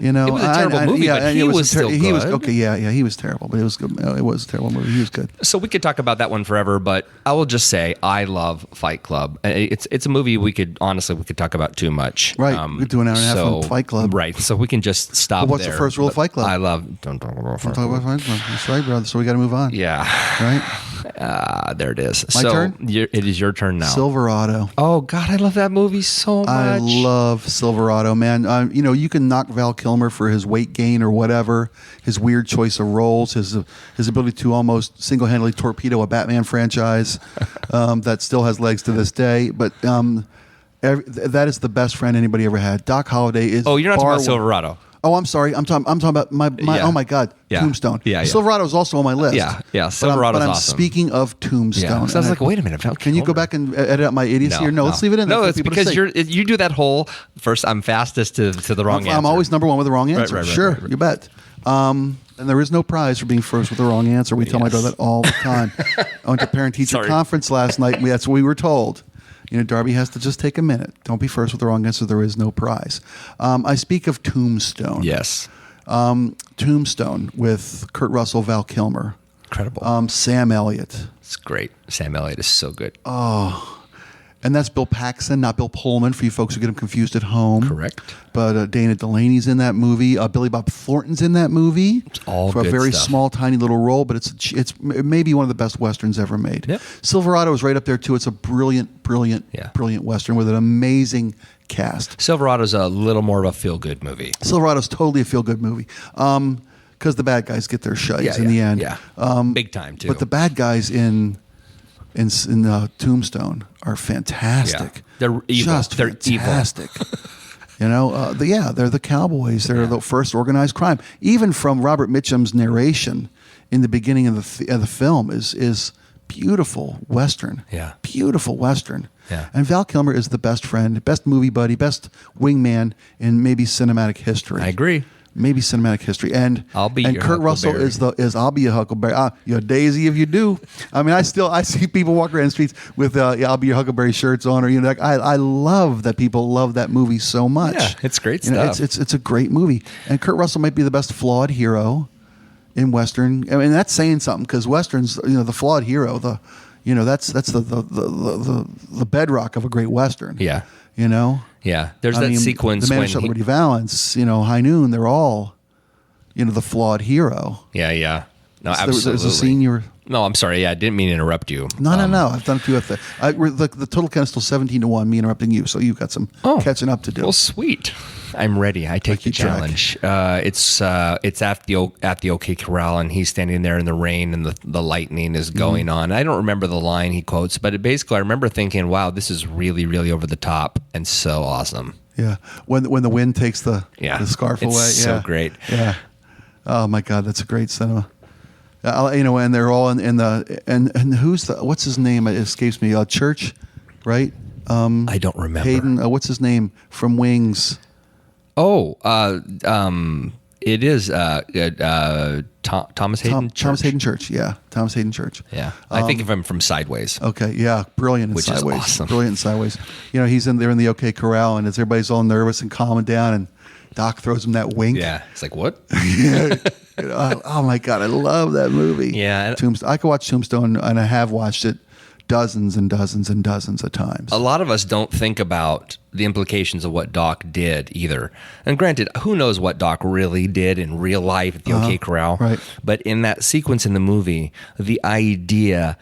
It was a terrible movie, but he was still good. He was okay. Yeah, he was terrible, but it was good. It was a terrible movie. He was good. So we could talk about that one forever, but I will just say I love Fight Club. It's a movie we could talk about too much. Right, we could do an hour and a half on Fight Club. Right, so we can just stop. What's the first rule of Fight Club? I love. Don't talk about Fight Club. That's right, brother. So we got to move on. Yeah. Right. There it is. My turn. It is your turn now. Silverado. Oh God, I love that movie so much. I love Silverado, man. You can knock Val Kilmer for his weight gain or whatever, his weird choice of roles, his ability to almost single-handedly torpedo a Batman franchise that still has legs to this day. But that is the best friend anybody ever had. Doc Holliday is. Oh, you're not talking about Silverado. Oh, I'm sorry. I'm talking about my oh my God, Tombstone. Yeah. Silverado is also on my list. Yeah. Silverado's but I'm awesome. Speaking of Tombstone, so I was like, wait a minute, can you go back and edit out my idiocy? No, let's leave it in. No, it's because you do that whole first. I'm fastest to the wrong answer. I'm always number one with the wrong answer. Right, sure, you bet. And there is no prize for being first with the wrong answer. We tell my daughter that all the time. I went to parent-teacher conference last night. That's what we were told. Darby has to just take a minute. Don't be first with the wrong answer. There is no prize. I speak of Tombstone. Yes. Tombstone with Kurt Russell, Val Kilmer. Incredible. Sam Elliott. It's great. Sam Elliott is so good. Oh. And that's Bill Paxton, not Bill Pullman, for you folks who get him confused at home. Correct. But Dana Delaney's in that movie. Billy Bob Thornton's in that movie. It's all for good a very stuff. small, tiny little role, but it may be one of the best westerns ever made. Yep. Silverado is right up there too. It's a brilliant western with an amazing cast. Silverado's a little more of a feel-good movie. Silverado's totally a feel-good movie. Because the bad guys get their shites in the end. Yeah. Big time too. But the bad guys in Tombstone are fantastic. Yeah. They're evil. Just fantastic. They're the cowboys. They're the first organized crime. Even from Robert Mitchum's narration in the beginning of the film is beautiful Western. Yeah. Beautiful Western. Yeah. And Val Kilmer is the best friend, best movie buddy, best wingman in maybe cinematic history. I agree. Maybe cinematic history, and your Kurt Russell is I'll be your Huckleberry. You're a daisy if you do. I mean, I see people walk around the streets with I'll be your Huckleberry shirts on, or I love that people love that movie so much. Yeah, it's great stuff. It's a great movie, and Kurt Russell might be the best flawed hero in Western. I mean, that's saying something because Westerns, the flawed hero, that's the bedrock of a great Western. Yeah. Yeah, there's sequence the Man when Shot Liberty Valance, High Noon, they're all, the flawed hero. Yeah. No, So absolutely. there's a scene you were... No, I'm sorry. Yeah, I didn't mean to interrupt you. No. I've done it too. The total count is still 17-1, me interrupting you, so you've got some catching up to do. Well, sweet. I'm ready. I take the challenge. It's at the OK Corral, and he's standing there in the rain, and the lightning is going on. I don't remember the line he quotes, but basically I remember thinking, wow, this is really, really over the top and so awesome. Yeah. When the wind takes the scarf away. It's so great. Yeah. Oh, my God, that's a great cinema. And they're all in the and who's what's his name? It escapes me. Church, right? I don't remember. Peyton. What's his name from Wings? Oh, it is Thomas Hayden Church. Thomas Hayden Church. Yeah, Thomas Hayden Church. Yeah, I think of him from Sideways. Okay, yeah, brilliant in Which Sideways. Is awesome. Brilliant in Sideways. He's in there in the OK Corral, and everybody's all nervous and calming down, and Doc throws him that wink. Yeah, it's like what? Yeah. Oh my God, I love that movie. Yeah, Tombstone. I could watch Tombstone, and I have watched it dozens and dozens and dozens of times. A lot of us don't think about the implications of what Doc did either. And granted, who knows what Doc really did in real life at the OK Corral? Right. But in that sequence in the movie, the idea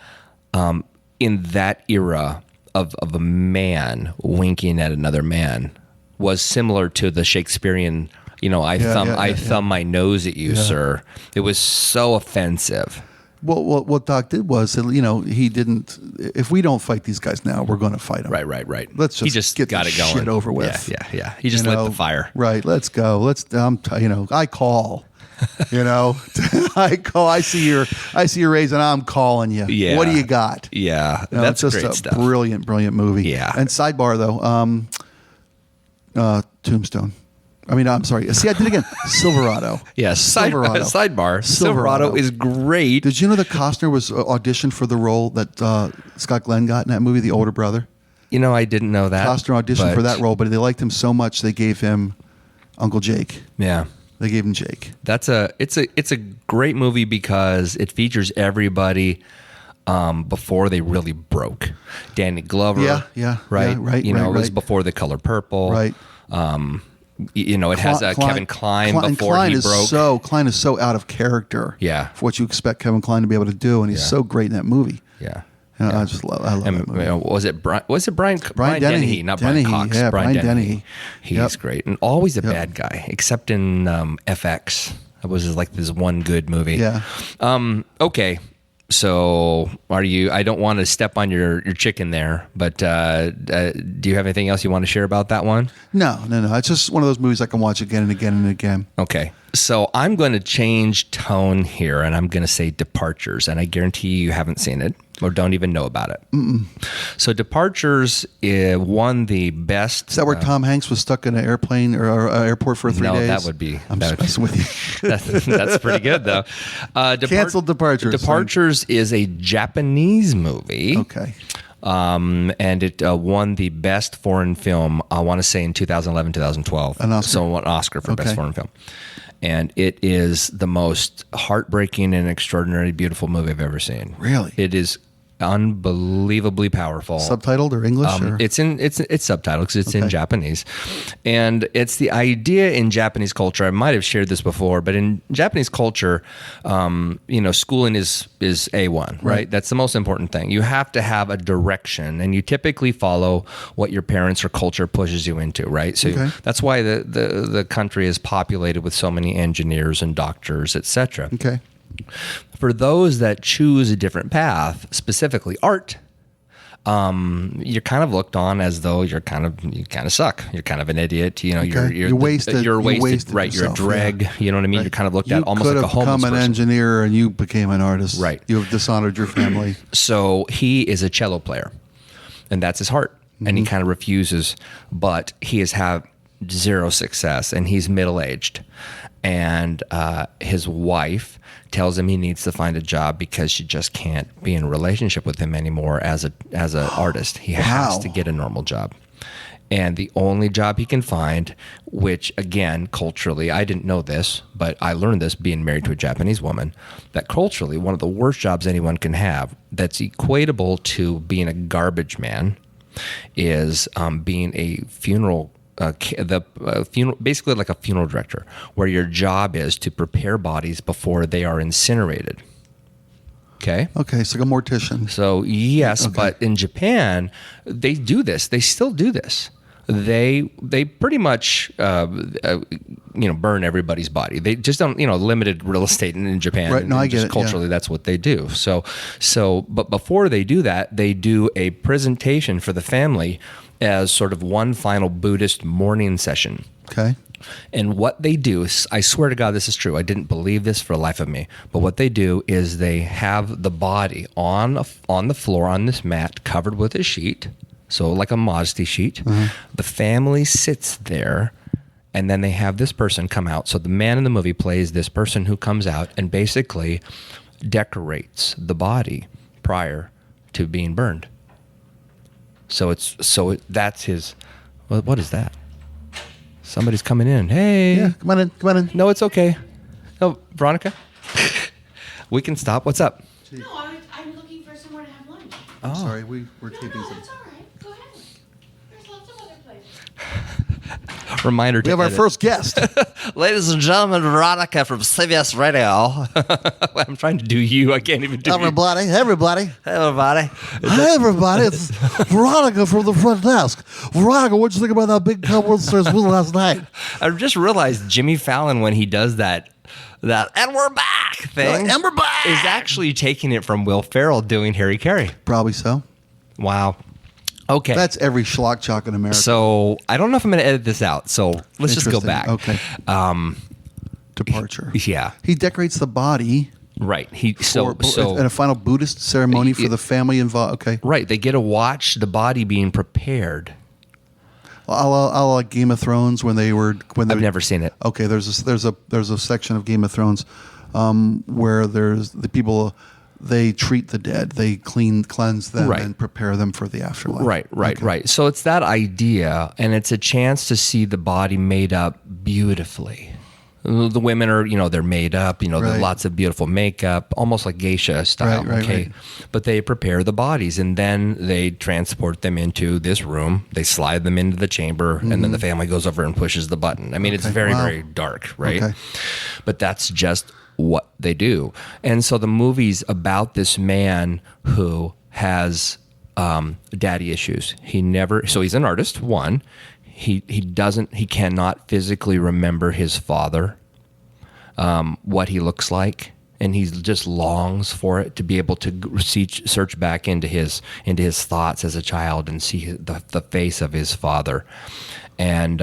in that era of a man winking at another man was similar to the Shakespearean, I thumb my nose at you, sir. It was so offensive. Well, what Doc did was, he didn't. If we don't fight these guys now, we're going to fight them. Right. Let's he just get got this it going. shit over with. Yeah. He just lit the fire. Right. Let's go. I call. You know, I see your raise and I'm calling you. Yeah. What do you got? Yeah, You know, that's it's just great a stuff. brilliant movie. Yeah. And sidebar though, Tombstone. I mean, I'm sorry. See, I did it again. Silverado. Yes. Silverado. Sidebar. Silverado is great. Did you know that Costner was auditioned for the role that Scott Glenn got in that movie, The Older Brother? You know, I didn't know that. Costner auditioned for that role, but they liked him so much they gave him Uncle Jake. Yeah. They gave him Jake. It's a great movie because it features everybody before they really broke. Danny Glover. Yeah. Right. Yeah, right. You know, it was right. before The Color Purple. Right. You know, it has Kevin Kline before Kline he is broke. Kline is so out of character. Yeah. For what you expect Kevin Kline to be able to do, and he's so great in that movie. Yeah. You know, I love that movie. Was it Brian Dennehy, not Brian Cox. Yeah, Brian Dennehy. He's He's great. And always a bad guy, except in FX. That was like this one good movie. Yeah. Okay. So I don't want to step on your chicken there, but do you have anything else you want to share about that one? No. It's just one of those movies I can watch again and again and again. Okay. So I'm going to change tone here, and I'm going to say Departures, and I guarantee you haven't seen it or don't even know about it. Mm-mm. So Departures won the best. Is that where Tom Hanks was stuck in an airplane or airport for 3 days? No, that would be. I'm just messing with you. That's pretty good, though. Canceled Departures. Departures is a Japanese movie. Okay. And it won the best foreign film, I want to say in 2011, 2012. An Oscar. So an Oscar for best foreign film. And it is the most heartbreaking and extraordinary, beautiful movie I've ever seen. Really? It is unbelievably powerful. Subtitled or English? It's subtitled because it's in Japanese, and it's the idea in Japanese culture. I might have shared this before, but in Japanese culture, schooling is A1, right? That's the most important thing. You have to have a direction, and you typically follow what your parents or culture pushes you into, right? So that's why the country is populated with so many engineers and doctors, etc. Okay. For those that choose a different path, specifically art, you're kind of looked on as though you kind of suck. You're kind of an idiot. You know, you're wasted. You're wasted. Right. Yourself, you're a dreg. Yeah. You know what I mean? Right. You're kind of looked at almost like a homeless person. You could have become an engineer and you became an artist. Right. You have dishonored your family. So he is a cello player, and that's his heart. Mm-hmm. And he kind of refuses, but he has had zero success, and he's middle-aged. And his wife tells him he needs to find a job because she just can't be in a relationship with him anymore as an artist. He has to get a normal job. And the only job he can find, which again, culturally, I didn't know this, but I learned this being married to a Japanese woman, that culturally, one of the worst jobs anyone can have that's equatable to being a garbage man is being a funeral basically like a funeral director, where your job is to prepare bodies before they are incinerated. Okay, it's like a mortician. So yes, but in Japan, they do this. They still do this. They pretty much burn everybody's body. They just don't limited real estate in Japan. Right. No, I get it. Culturally, that's what they do. But before they do that, they do a presentation for the family as sort of one final Buddhist mourning session. Okay. And what they do, I swear to God, this is true. I didn't believe this for the life of me. But what they do is they have the body on the floor on this mat covered with a sheet, so like a modesty sheet. Mm-hmm. The family sits there, and then they have this person come out. So the man in the movie plays this person who comes out and basically decorates the body prior to being burned. That's his. What is that? Somebody's coming in. Hey. Yeah, come on in. No, it's okay. No, Veronica. We can stop. What's up? No, I'm looking for somewhere to have lunch. Oh. Sorry, we're taping some. some. That's all right. Go ahead. There's lots of other places. Reminder. We have our first guest. Ladies and gentlemen, Veronica from CBS Radio. I'm trying to do you. I can't even do everybody. Hey, everybody. Hey, everybody. It's Veronica from the front desk. Veronica, what'd you think about that big World Series win last night? I just realized Jimmy Fallon, when he does that and we're back thing, and we're back, is actually taking it from Will Ferrell doing Harry Carey. Probably so. Wow. Okay. That's every schlock jock in America. So I don't know if I'm going to edit this out. So let's just go back. Okay. departure. Yeah. He decorates the body. Right. At a final Buddhist ceremony for the family involved. Okay. Right. They get to watch the body being prepared. I like Game of Thrones I've never seen it. Okay. There's a section of Game of Thrones where there's the people. They treat the dead. They cleanse them and prepare them for the afterlife. Right. So it's that idea, and it's a chance to see the body made up beautifully. The women are, they're made up, there's lots of beautiful makeup, almost like geisha style. Right. But they prepare the bodies, and then they transport them into this room. They slide them into the chamber, and then the family goes over and pushes the button. I mean, it's very, very dark, right? Okay. But that's just what they do. And so the movie's about this man who has daddy issues. So he's an artist, one. He cannot physically remember his father, what he looks like, and he just longs for it, to be able to search back into his thoughts as a child and see the face of his father. And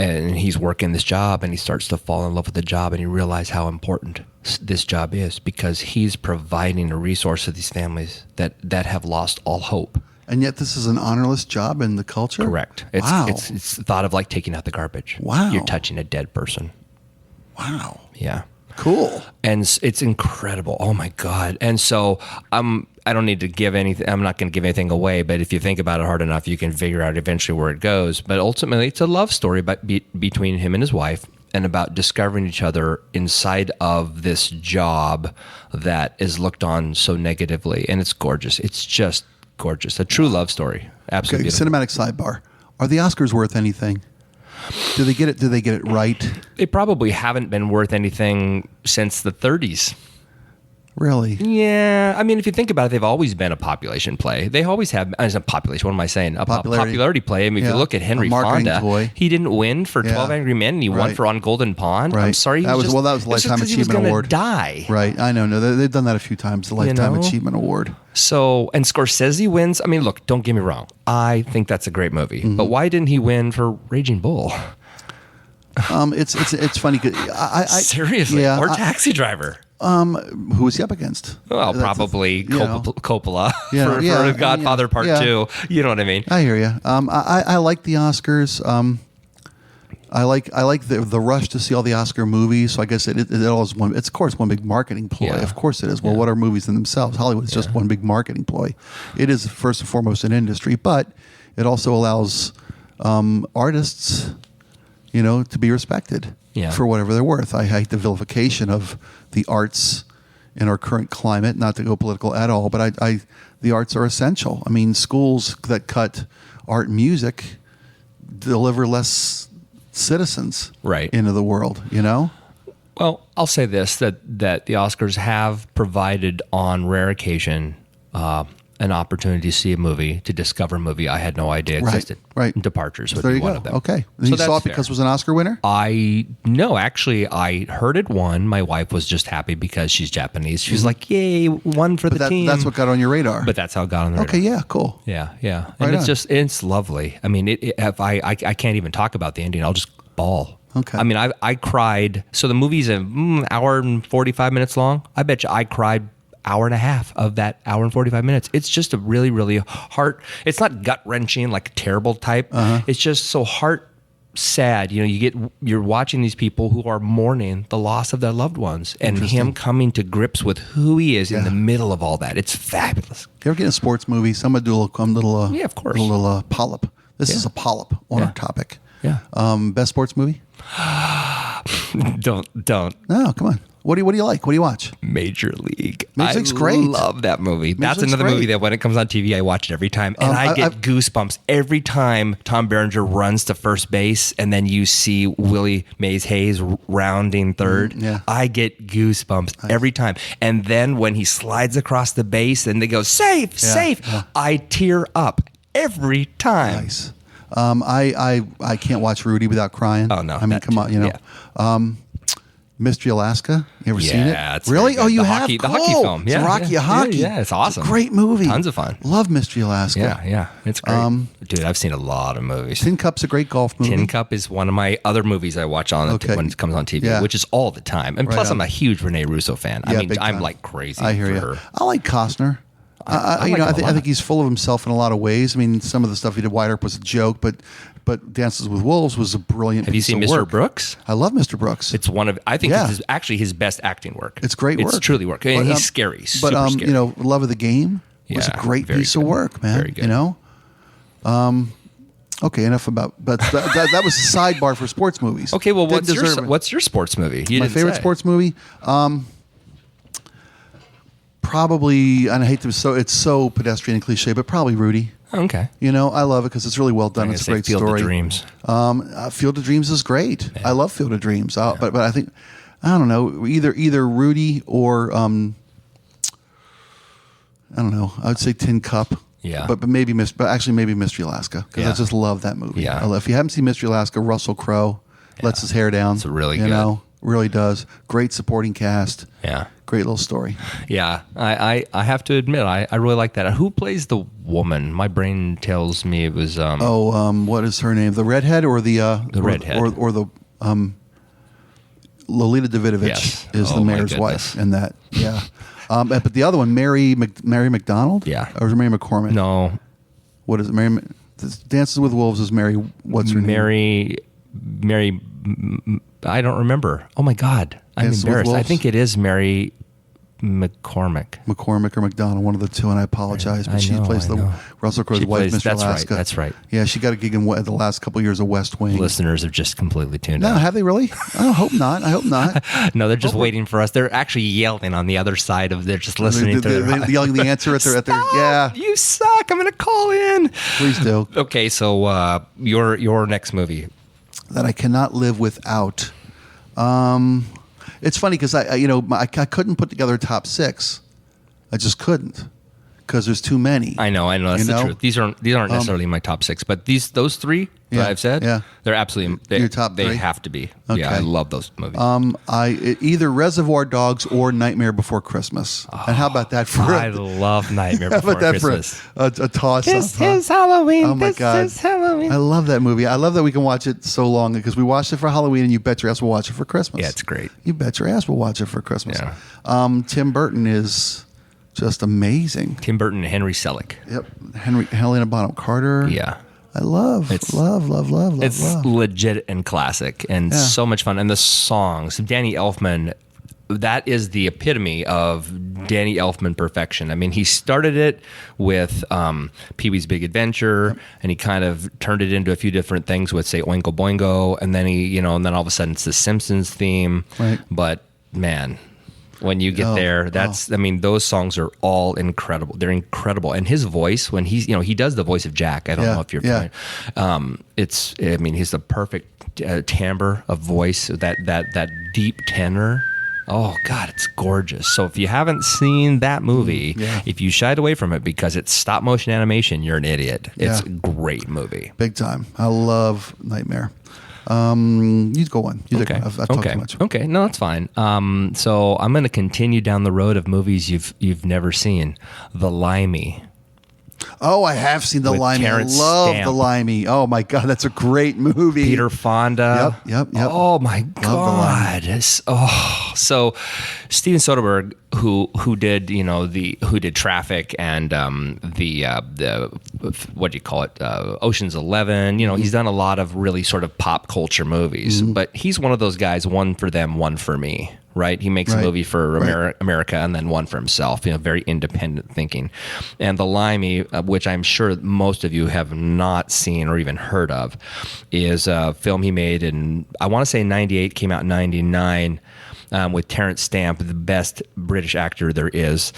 he's working this job, and he starts to fall in love with the job, and he realizes how important this job is, because he's providing a resource to these families that have lost all hope. And yet this is an honorless job in the culture? Correct. It's thought of like taking out the garbage. Wow. You're touching a dead person. Wow. Yeah. Cool. And it's incredible. Oh my God. And so I don't need to give anything. I'm not going to give anything away, but if you think about it hard enough, you can figure out eventually where it goes. But ultimately, it's a love story between him and his wife, and about discovering each other inside of this job that is looked on so negatively. And it's gorgeous. It's just gorgeous. A true love story. Absolutely. Okay, cinematic sidebar. Are the Oscars worth anything? Do they get it right? They probably haven't been worth anything since the 30s. Really? Yeah. I mean, if you think about it, they've always been a population play. They always have, as a population, what am I saying? A popularity play. I mean, if you look at Henry Fonda, he didn't win for 12 Angry Men, and he won for On Golden Pond. Right. I'm sorry. That was a Lifetime Achievement Award. He was going to die. Right. I know. No, they've done that a few times, the Lifetime Achievement Award. So, and Scorsese wins. I mean, look, don't get me wrong. I think that's a great movie. Mm-hmm. But why didn't he win for Raging Bull? It's funny. Seriously. Or Taxi Driver. Who was he up against? Well, probably Coppola for Godfather Part 2. You know what I mean? I hear you. I like the Oscars. I like the rush to see all the Oscar movies. So I guess it all is one. It's of course one big marketing ploy. Yeah. Of course it is. Well, what are movies in themselves? Hollywood is just one big marketing ploy. It is first and foremost an industry, but it also allows artists, to be respected for whatever they're worth. I hate the vilification of the arts in our current climate. Not to go political at all, but the arts are essential. I mean, schools that cut art and music deliver less citizens into the world, Well, I'll say this, that the Oscars have provided on rare occasion an opportunity to see a movie, to discover a movie I had no idea existed. Right. Departures would there be you one go. of them. Okay. So you saw it because it was an Oscar winner? No, actually, I heard it won. My wife was just happy because she's Japanese. She's like, yay, one for the team. That's what got on your radar. But that's how it got on the radar. Okay, yeah, cool. Yeah. And it's lovely. I mean, if I can't even talk about the ending. I'll just bawl. Okay. I mean, I cried. So the movie's an hour and 45 minutes long. I bet you I cried hour and a half of that hour and 45 minutes. It's just a really, really it's not gut-wrenching, like terrible type. It's just so heart sad. You're watching these people who are mourning the loss of their loved ones, and him coming to grips with who he is in the middle of all that. It's fabulous. You ever get a sports movie? Somebody do a little yeah, of course. A little polyp. This is a polyp on our topic. Yeah. Best sports movie? Don't. No, come on. What do you like? What do you watch? Major League. Major League's great. I love that movie. That's another movie that when it comes on TV, I watch it every time. And I get goosebumps every time Tom Berenger runs to first base and then you see Willie Mays Hayes rounding third. I get goosebumps every time. And then when he slides across the base and they go, safe, I tear up every time. Nice. I can't watch Rudy without crying. Oh, no. I mean, come on, Mystery Alaska. You ever seen it? Yeah, it's really? very Oh, good. you The have hockey- the hockey Cool. film. It's Yeah, Rocky yeah. Hockey. Yeah, it's awesome. It's a great movie. Tons of fun. Love Mystery Alaska. Yeah, it's great. Dude, I've seen a lot of movies. Tin Cup's a great golf movie. Tin Cup is one of my other movies I watch on when it comes on TV, Yeah. which is all the time. And Right plus, on. I'm a huge Rene Russo fan. Yeah, I mean, big I'm time. like crazy. I hear for you. her. I like Costner. I like him a I lot. think he's full of himself in a lot of ways. I mean, some of the stuff he did, White Earp, was a joke, but Dances with Wolves was a brilliant. Have you piece seen of Mr. work. Brooks? I love Mr. Brooks. It's one of, I think Yeah. it's actually his best acting work. It's great work. It's truly work. And But, he's scary. But Super scary. Love of the Game was a Yeah, great very piece good. of work, man. Very good. You know. Okay, enough about. But that was a sidebar for sports movies. Okay, well, Didn't deserve it. what's your sports movie? You My didn't favorite say. sports movie? Probably, and I hate to it's so pedestrian and cliche, but probably Rudy. Okay. You know, I love it because it's really well done. I'm It's a gonna great say Field story. of Dreams. Field of Dreams is great. I love Field of Dreams. But I think I don't know either Rudy or I don't know. I would say Tin Cup. Yeah. But maybe Mystery Alaska because Yeah. I just love that movie. Yeah. If you haven't seen Mystery Alaska, Russell Crowe lets his hair down. It's really you good. know, really does. Great supporting cast. Yeah. Great little story. Yeah. I have to admit, I really like that. Who plays the woman? My brain tells me it was. What is her name? The redhead or the redhead. or the Lolita Davidovich Yes. is Oh, the my mayor's goodness. wife in that. Yeah. But the other one, Mary McDonald. Yeah. Or is it Mary McCormick? No. What is it? Dances with Wolves is Mary. What's her name? Mary. I don't remember. Oh my God. I'm Dances with embarrassed. I Wolves? think it is Mary McCormick. McCormick or McDonald, one of the two, and I apologize, but she plays the Russell Crowe's She wife, plays- Mr. that's right, Alaska. that's right. Yeah, she got a gig in the last couple of years of West Wing. Listeners have just completely tuned No, out. have they really? I hope not. I hope not. No, they're just waiting for us. They're actually yelling on the other side of. They're just listening to. They're yelling the answer at their. Stop! Yeah, You suck. I'm going to call in. please do. Okay, so your next movie. That I cannot live without. It's funny because I couldn't put together a top six. I just couldn't because there's too many. I know. That's You the know? truth. These aren't necessarily my top six, but those three that Yeah, I've said, yeah. they're absolutely Your top They three? have to be. Okay. Yeah, I love those movies. Either Reservoir Dogs or Nightmare Before Christmas. And how about that for I love Nightmare how Before about that Christmas. for a toss This up? Huh? is Halloween. Oh my this God. is Halloween. I love that movie. I love that we can watch it so long because we watched it for Halloween and you bet your ass we'll watch it for Christmas. Yeah, it's great. You bet your ass we'll watch it for Christmas. Yeah. Tim Burton is just amazing. Tim Burton and Henry Selick. Yep. Helena Bonham Carter. Yeah. I love. It's legit and classic and Yeah. so much fun. And the songs, Danny Elfman, that is the epitome of Danny Elfman perfection. I mean, he started it with Pee-wee's Big Adventure, and he kind of turned it into a few different things with, say, Oingo Boingo, and then and then all of a sudden it's the Simpsons theme. Right. But man, when you get there, I mean, those songs are all incredible. They're incredible. And his voice, when he does the voice of Jack. I don't know if you're familiar. He's the perfect timbre of voice, that deep tenor. Oh God, it's gorgeous. So if you haven't seen that movie, if you shied away from it because it's stop motion animation, you're an idiot. It's a great movie. Big time. I love Nightmare. You go on. I've talked too much. Okay, no, that's fine. So I'm going to continue down the road of movies you've never seen. The Limey. Oh, I have seen The With Limey. Terrence I love Stamp. The Limey. Oh my God, that's a great movie. Peter Fonda. Yep. Oh my The God. So Steven Soderbergh, who did Traffic and the what do you call it? Ocean's 11. He's done a lot of really sort of pop culture movies, but he's one of those guys. One for them, one for me. Right, he makes a movie for America and then one for himself. Very independent thinking. And The Limey, which I'm sure most of you have not seen or even heard of, is a film he made in, I want to say 98, came out in 99, with Terrence Stamp, the best British actor there is.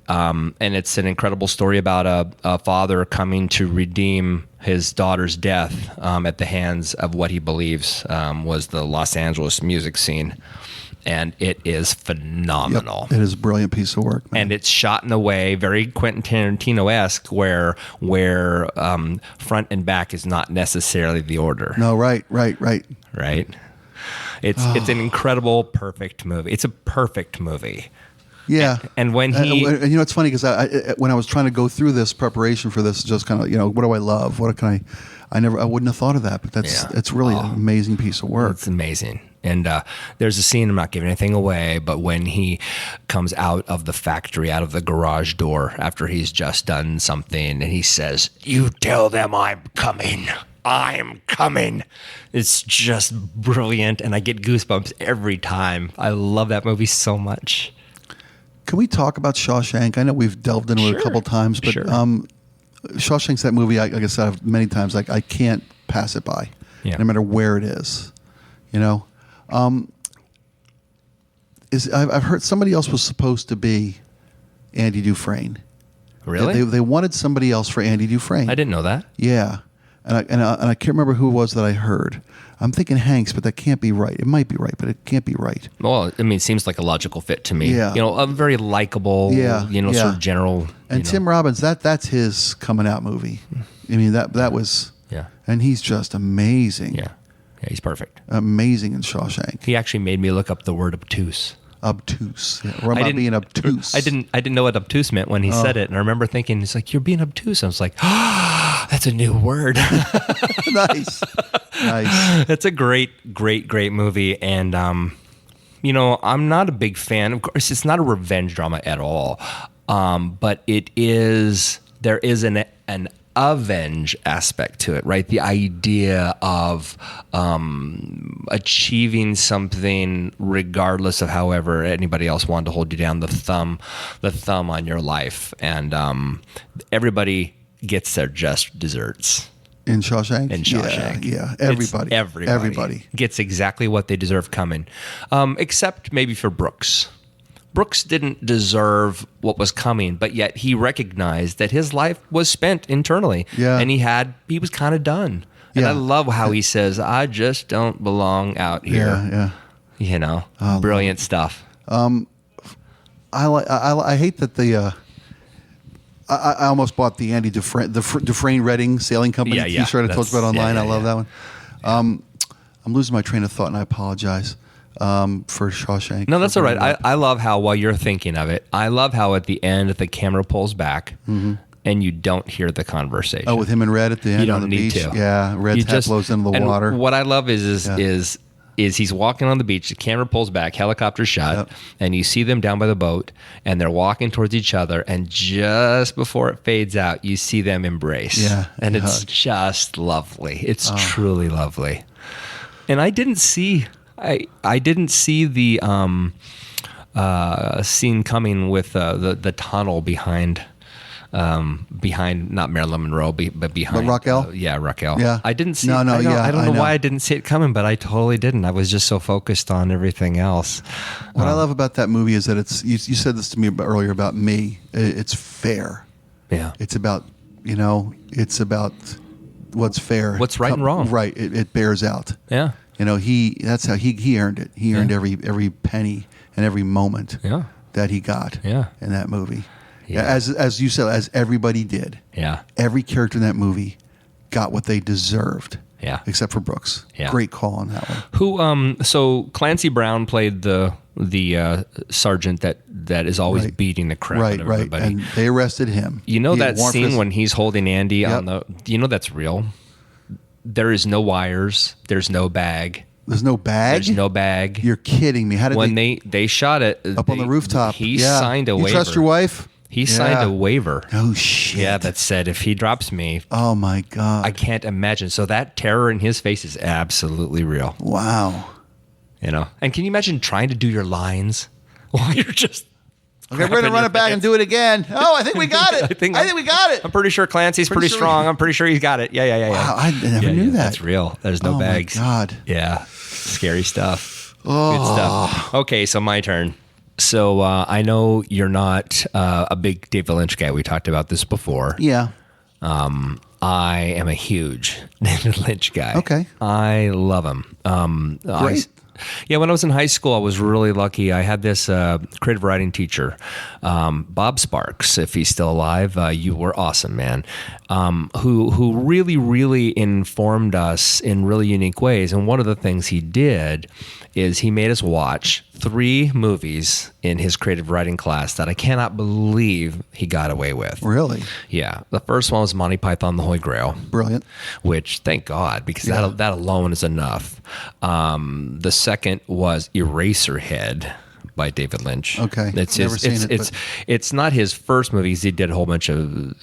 And it's an incredible story about a father coming to redeem his daughter's death at the hands of what he believes was the Los Angeles music scene. And it is phenomenal. Yep. It is a brilliant piece of work, man. And it's shot in a way very Quentin Tarantino-esque where front and back is not necessarily the order. No, right. Right? It's an incredible, perfect movie. It's a perfect movie. Yeah. And when he... and it's funny because when I was trying to go through this preparation for this, just kind of, what do I love? What can I wouldn't have thought of that, but it's really an amazing piece of work. It's amazing. And there's a scene, I'm not giving anything away, but when he comes out of the factory, out of the garage door after he's just done something, and he says, "You tell them I'm coming. I'm coming." It's just brilliant, and I get goosebumps every time. I love that movie so much. Can we talk about Shawshank? I know we've delved into it a couple times, but Shawshank's that movie, like I said many times, like I can't pass it by, no matter where it is. I've heard somebody else was supposed to be Andy Dufresne. Really? They wanted somebody else for Andy Dufresne. I didn't know that. Yeah, and I can't remember who it was that I heard. I'm thinking Hanks, but that can't be right. It might be right, but it can't be right. Well, I mean, it seems like a logical fit to me. Yeah. A very likable, sort of general. And Tim Robbins, that's his coming out movie. I mean, that was... Yeah. And he's just amazing. Yeah, he's perfect. Amazing in Shawshank. He actually made me look up the word obtuse. Obtuse. Yeah. Or about being obtuse. I didn't know what obtuse meant when he said it. And I remember thinking, it's like, you're being obtuse. I was like, that's a new word. Nice. It's a great movie. And, I'm not a big fan. Of course, it's not a revenge drama at all. But there is an avenge aspect to it, right? The idea of achieving something regardless of however anybody else wanted to hold you down, the thumb on your life. And everybody gets their just desserts. In Shawshank? Yeah. Everybody gets exactly what they deserve coming. Except maybe for Brooks. Brooks didn't deserve what was coming, but yet he recognized that his life was spent internally. Yeah. And he was kind of done. And I love how he says, "I just don't belong out here." Yeah. Brilliant stuff. I hate that I almost bought the Andy Dufresne Redding Sailing Company T-shirt I told you about online. I love that one. I'm losing my train of thought, and I apologize. For Shawshank. No, that's all right. I love how, while you're thinking of it, I love how at the end the camera pulls back and you don't hear the conversation. Oh, with him and Red at the end on the beach? You don't need to. Yeah, Red's head blows into the water. What I love is he's walking on the beach, the camera pulls back, helicopter shot, and you see them down by the boat, and they're walking towards each other, and just before it fades out, you see them embrace. Yeah. And it's just lovely. It's truly lovely. And I didn't see the scene coming with the tunnel behind not Marilyn Monroe, but behind Raquel. Raquel. Yeah, I didn't see. No, I don't know know why I didn't see it coming, but I totally didn't. I was just so focused on everything else. What I love about that movie is that it's. You said this to me earlier about me. It's fair. Yeah. It's about It's about what's fair. What's right and wrong. Right. It bears out. Yeah. That's how he earned it. He earned every penny and every moment that he got in that movie. Yeah. As you said, as everybody did. Yeah. Every character in that movie got what they deserved. Yeah. Except for Brooks. Yeah. Great call on that one. Who so Clancy Brown played the sergeant that is always beating the crap out of everybody. And they arrested him. That scene when he's holding Andy on the that's real. There is no wires. There's no bag. There's no bag? There's no bag. You're kidding me. How did they shot it up on the rooftop? He signed a waiver. You trust your wife? He signed a waiver. Oh, shit. Yeah, that said if he drops me. Oh, my God. I can't imagine. So that terror in his face is absolutely real. Wow. And can you imagine trying to do your lines while you're just... Okay, we're going to run it back and do it again. Oh, I think we got it. I think we got it. I'm pretty sure Clancy's pretty strong. I'm pretty sure he's got it. Yeah. Wow, I never knew that. That's real. There's no bags. Oh, my God. Yeah. Scary stuff. Good stuff. Okay, so my turn. So I know you're not a big David Lynch guy. We talked about this before. Yeah. I am a huge David Lynch guy. Okay. I love him. Great. Yeah, when I was in high school, I was really lucky. I had this creative writing teacher, Bob Sparks. If he's still alive, you were awesome, man. Who really, really informed us in really unique ways. And one of the things he did is he made us watch 3 movies in his creative writing class that I cannot believe he got away with. Really? Yeah. The first one was Monty Python and the Holy Grail. Brilliant. Which, thank God, because that alone is enough. The second was Eraserhead by David Lynch. Okay. It's not his first movies. He did a whole bunch of,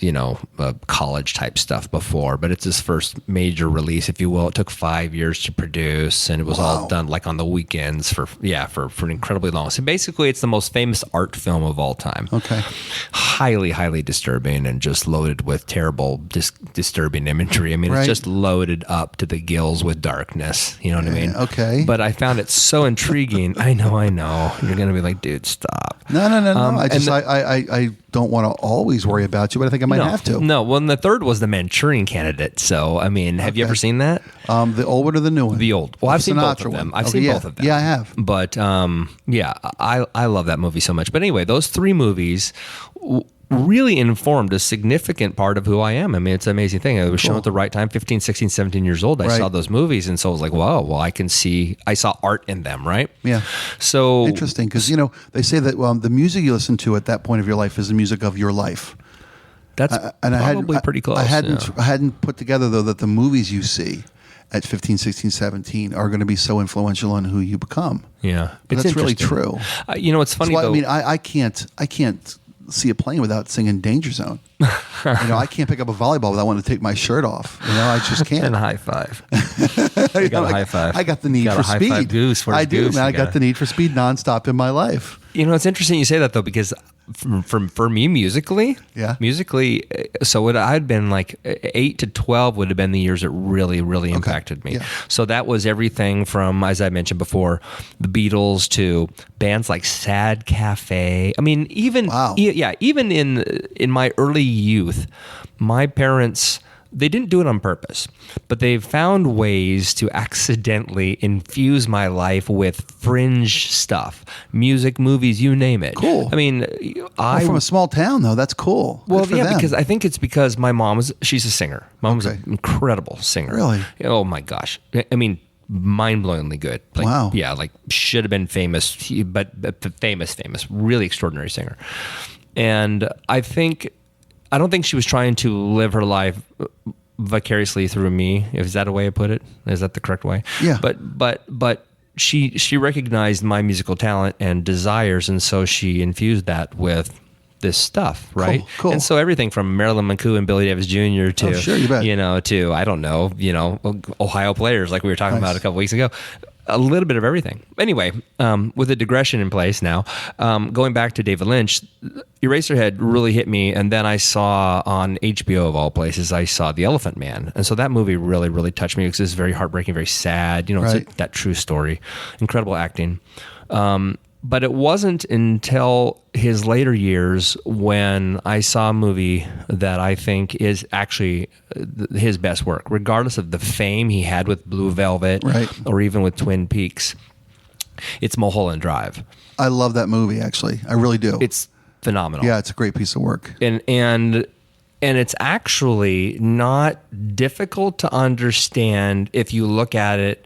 college type stuff before, but it's his first major release, if you will. It took 5 years to produce, and it was all done like on the weekends for incredibly long. So basically it's the most famous art film of all time. Okay. Highly, highly disturbing and just loaded with terrible, disturbing imagery. I mean, It's just loaded up to the gills with darkness. You know what I mean? Okay. But I found it so intriguing. I know. You're going to be like, dude, stop. No. I don't want to always worry about you, but I think I might have to. No, well, and the third was The Manchurian Candidate. So, I mean, have you ever seen that? The old one or the new one? The old. Well, I've seen both of them. I've seen both of them. Yeah, I have. But, I love that movie so much. But anyway, those 3 movies really informed a significant part of who I am. I mean, it's an amazing thing. I was shown at the right time, 15, 16, 17 years old. I saw those movies, and so I was like, wow, well, I saw art in them, right? Yeah. So interesting, because, they say that the music you listen to at that point of your life is the music of your life. That's probably pretty close. I hadn't put together, though, that the movies you see at 15, 16, 17 are going to be so influential on who you become. Yeah. But that's really true. It's funny, though. I mean, I can't see a plane without singing Danger Zone. I can't pick up a volleyball without wanting to take my shirt off. I just can't. And a high five. I got a high five. I got the need for speed. High five goose. I do, man. I got the need for speed nonstop in my life. It's interesting you say that, though, because for me, musically, so I had been like 8 to 12 would have been the years that really, really impacted me. Yeah. So that was everything from, as I mentioned before, the Beatles to bands like Sad Cafe. I mean, even in my early youth, my parents, they didn't do it on purpose, but they found ways to accidentally infuse my life with fringe stuff, music, movies, you name it. Cool. I mean, from a small town, though. That's cool. Well, yeah, because I think it's because my mom she's a singer. Mom's an incredible singer. Really? Oh my gosh. I mean, mind-blowingly good. Like, wow. Yeah, like should have been famous, but famous, really extraordinary singer. And I don't think she was trying to live her life vicariously through me. Is that a way I put it? Is that the correct way? Yeah. But she recognized my musical talent and desires, and so she infused that with this stuff, right? Cool. And so everything from Marilyn McCoo and Billy Davis Jr. to sure, you bet. To I don't know, Ohio players like we were talking about a couple weeks ago. A little bit of everything. Anyway, with a digression in place now, going back to David Lynch, Eraserhead really hit me, and then I saw on HBO, of all places, I saw The Elephant Man. And so that movie really, really touched me because it's very heartbreaking, very sad. It's that true story. Incredible acting. But it wasn't until his later years when I saw a movie that I think is actually his best work, regardless of the fame he had with Blue Velvet or even with Twin Peaks. It's Mulholland Drive. I love that movie, actually. I really do. It's phenomenal. Yeah, it's a great piece of work. And it's actually not difficult to understand if you look at it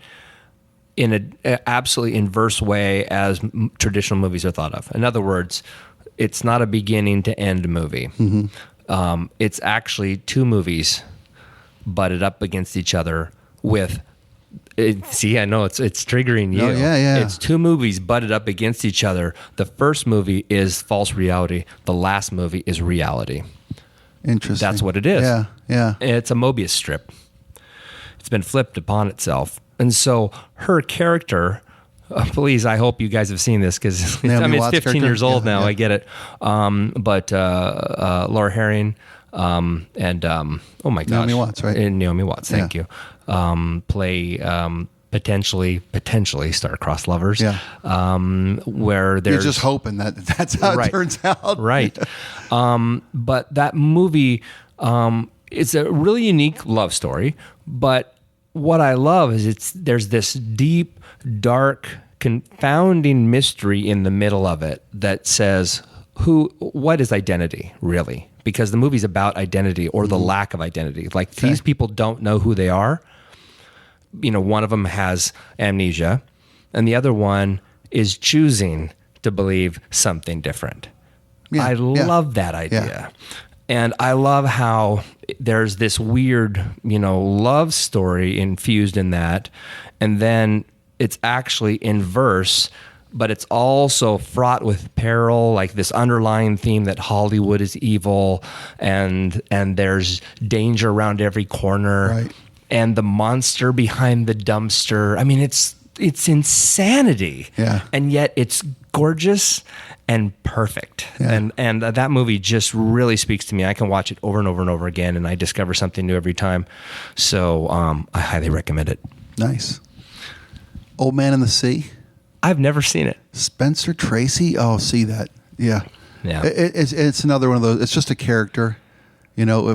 in an absolutely inverse way as traditional movies are thought of. In other words, it's not a beginning to end movie. Mm-hmm. It's actually 2 movies butted up against each other with... See, I know it's triggering you. Oh, yeah. It's 2 movies butted up against each other. The first movie is false reality. The last movie is reality. Interesting. That's what it is. Yeah. It's a Mobius strip. It's been flipped upon itself. And so her character, please, I hope you guys have seen this because it's 15 years old now. I get it. But Laura Herring and oh my gosh, Naomi Watts, right? And Naomi Watts, thank you. Play potentially star-crossed lovers. Yeah. Where there's you're just hoping that's how it turns out. Right. But that movie, it's a really unique love story, but what I love is there's this deep, dark, confounding mystery in the middle of it that says, what is identity really? Because the movie's about identity or the lack of identity. Like these people don't know who they are. You know, one of them has amnesia and the other one is choosing to believe something different. Yeah, I love that idea. Yeah. And I love how there's this weird, love story infused in that. And then it's actually in verse, but it's also fraught with peril, like this underlying theme that Hollywood is evil and there's danger around every corner. Right. And the monster behind the dumpster. I mean, it's insanity. Yeah. And yet it's gorgeous and perfect. Yeah. And that movie just really speaks to me. I can watch it over and over and over again, and I discover something new every time. So I highly recommend it. Nice. Old Man in the Sea? I've never seen it. Spencer Tracy? Oh, see that. Yeah. Yeah. It's another one of those. It's just a character.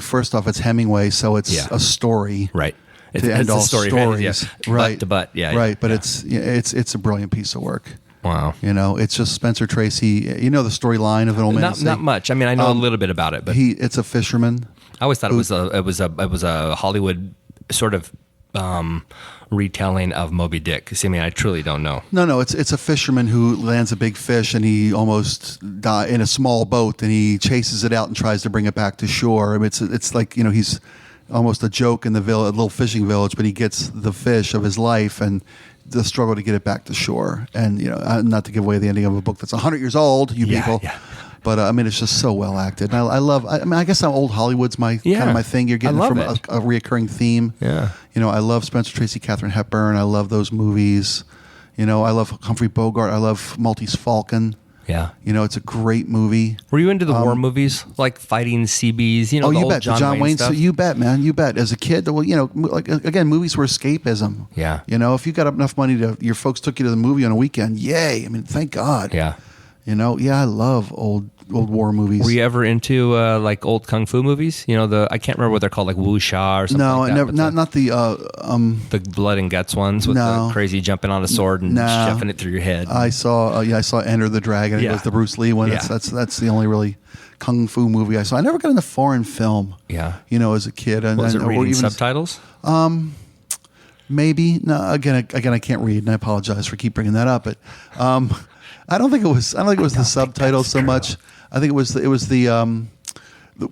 First off, it's Hemingway, so it's a story. Right. It's a story. Stories. Right. Butt to butt. Yeah. Right. But yeah. it's a brilliant piece of work. Wow. It's just Spencer Tracy. The storyline of An Old Man in the Sea? Not much. I mean, I know a little bit about it, but it's a fisherman. I always thought it was a Hollywood sort of retelling of Moby Dick. See, I mean, I truly don't know. No, it's a fisherman who lands a big fish and he almost dies in a small boat, and he chases it out and tries to bring it back to shore. I mean, it's like he's almost a joke in the village, a little fishing village, but he gets the fish of his life and the struggle to get it back to shore. And not to give away the ending of a book that's 100 years old, people. Yeah. But I mean, it's just so well acted. And I love. I mean, I guess old Hollywood's kind of my thing. You're getting from a reoccurring theme. Yeah. I love Spencer Tracy, Katharine Hepburn. I love those movies. I love Humphrey Bogart. I love Maltese Falcon. Yeah. It's a great movie. Were you into the war movies, like Fighting Seabees? You bet. John Wayne stuff? You bet, man. You bet. As a kid, well, like again, movies were escapism. Yeah. If you got enough money your folks took you to the movie on a weekend, yay. I mean, thank God. Yeah. I love old war movies. Were you ever into like old kung fu movies? I can't remember what they're called, like wuxia or something. No, like that, never. Not the blood and guts ones with the crazy jumping on a sword and shoving it through your head. I saw Enter the Dragon. It was the Bruce Lee one. Yeah. That's the only really kung fu movie I saw. I never got into foreign film. Yeah. As a kid. And was it reading even subtitles? Maybe. No. Again, I can't read, and I apologize for keep bringing that up. But I don't think it was the subtitles so much. I think it was the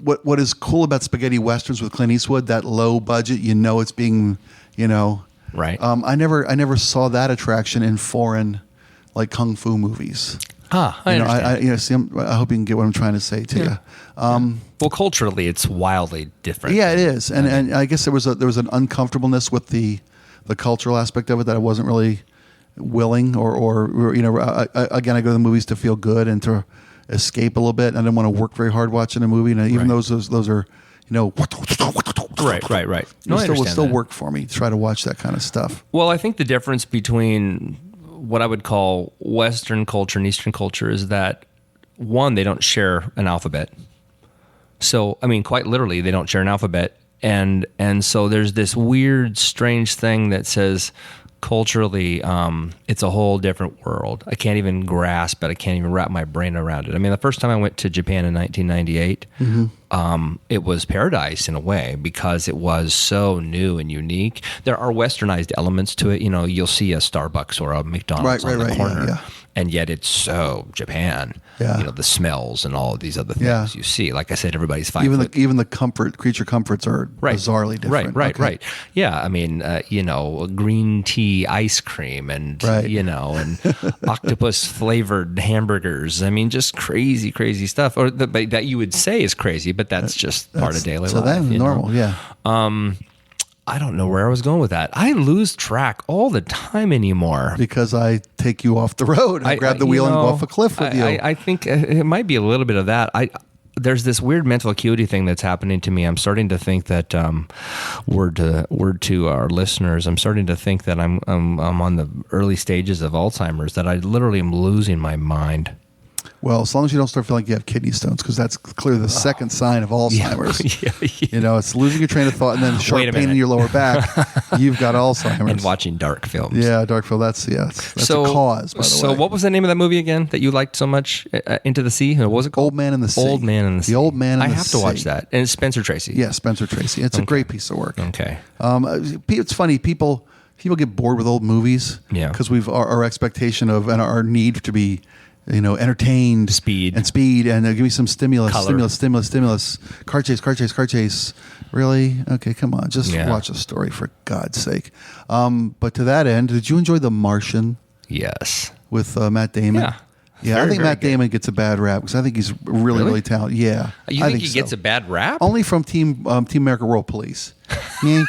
what is cool about spaghetti westerns with Clint Eastwood, that low budget, it's being, right. I never saw that attraction in foreign like kung fu movies. I understand. I hope you can get what I'm trying to say to you. Well, culturally, it's wildly different. Yeah, it is, and I guess there was an uncomfortableness with the cultural aspect of it that I wasn't really willing or again, I go to the movies to feel good and to escape a little bit. I didn't want to work very hard watching a movie, and even those are right. It still work for me to try to watch that kind of stuff. Well, I think the difference between what I would call Western culture and Eastern culture is that, one, they don't share an alphabet. So, I mean, quite literally, they don't share an alphabet. And so there's this weird, strange thing that says culturally, it's a whole different world. I can't even grasp it. I can't even wrap my brain around it. I mean, the first time I went to Japan in 1998, it was paradise in a way because it was so new and unique. There are westernized elements to it. You'll see a Starbucks or a McDonald's on the corner, and yet it's so Japan. Yeah. The smells and all of these other things you see. Like I said, everybody's 5 foot. Even the creature comforts are bizarrely different. Right. Yeah, I mean, green tea ice cream and and octopus flavored hamburgers. I mean, just crazy stuff. Or that you would say is crazy, but that's just part of daily life. So that's normal. Yeah. I don't know where I was going with that. I lose track all the time anymore. Because I take you off the road. I grab the wheel and go off a cliff with you. I think it might be a little bit of that. There's this weird mental acuity thing that's happening to me. I'm starting to think that, word to our listeners, I'm starting to think that I'm on the early stages of Alzheimer's, that I literally am losing my mind. Well, as long as you don't start feeling like you have kidney stones, because that's clearly the second sign of Alzheimer's. Yeah. You know, it's losing your train of thought and then sharp pain in your lower back. You've got Alzheimer's. And watching dark films. Yeah, dark film. That's a cause, by the way. So what was the name of that movie again that you liked so much? Into the Sea? What was it called? Old Man in the Sea. Old Man in the Sea. The Old Man in the Sea. I have to watch that. And it's Spencer Tracy. Yeah, Spencer Tracy. It's a great piece of work. Okay. It's funny. People get bored with old movies. Yeah. Because our expectation of and our need to be, entertained. Speed. And give me some stimulus. Color. Stimulus. Car chase. Really? Okay, come on. Just watch a story for God's sake. But to that end, did you enjoy The Martian? Yes. With Matt Damon? Yeah. Yeah, Very, I think very Matt Damon gets a bad rap because I think he's really talented. Yeah, You think he gets a bad rap? Only from Team America World Police. He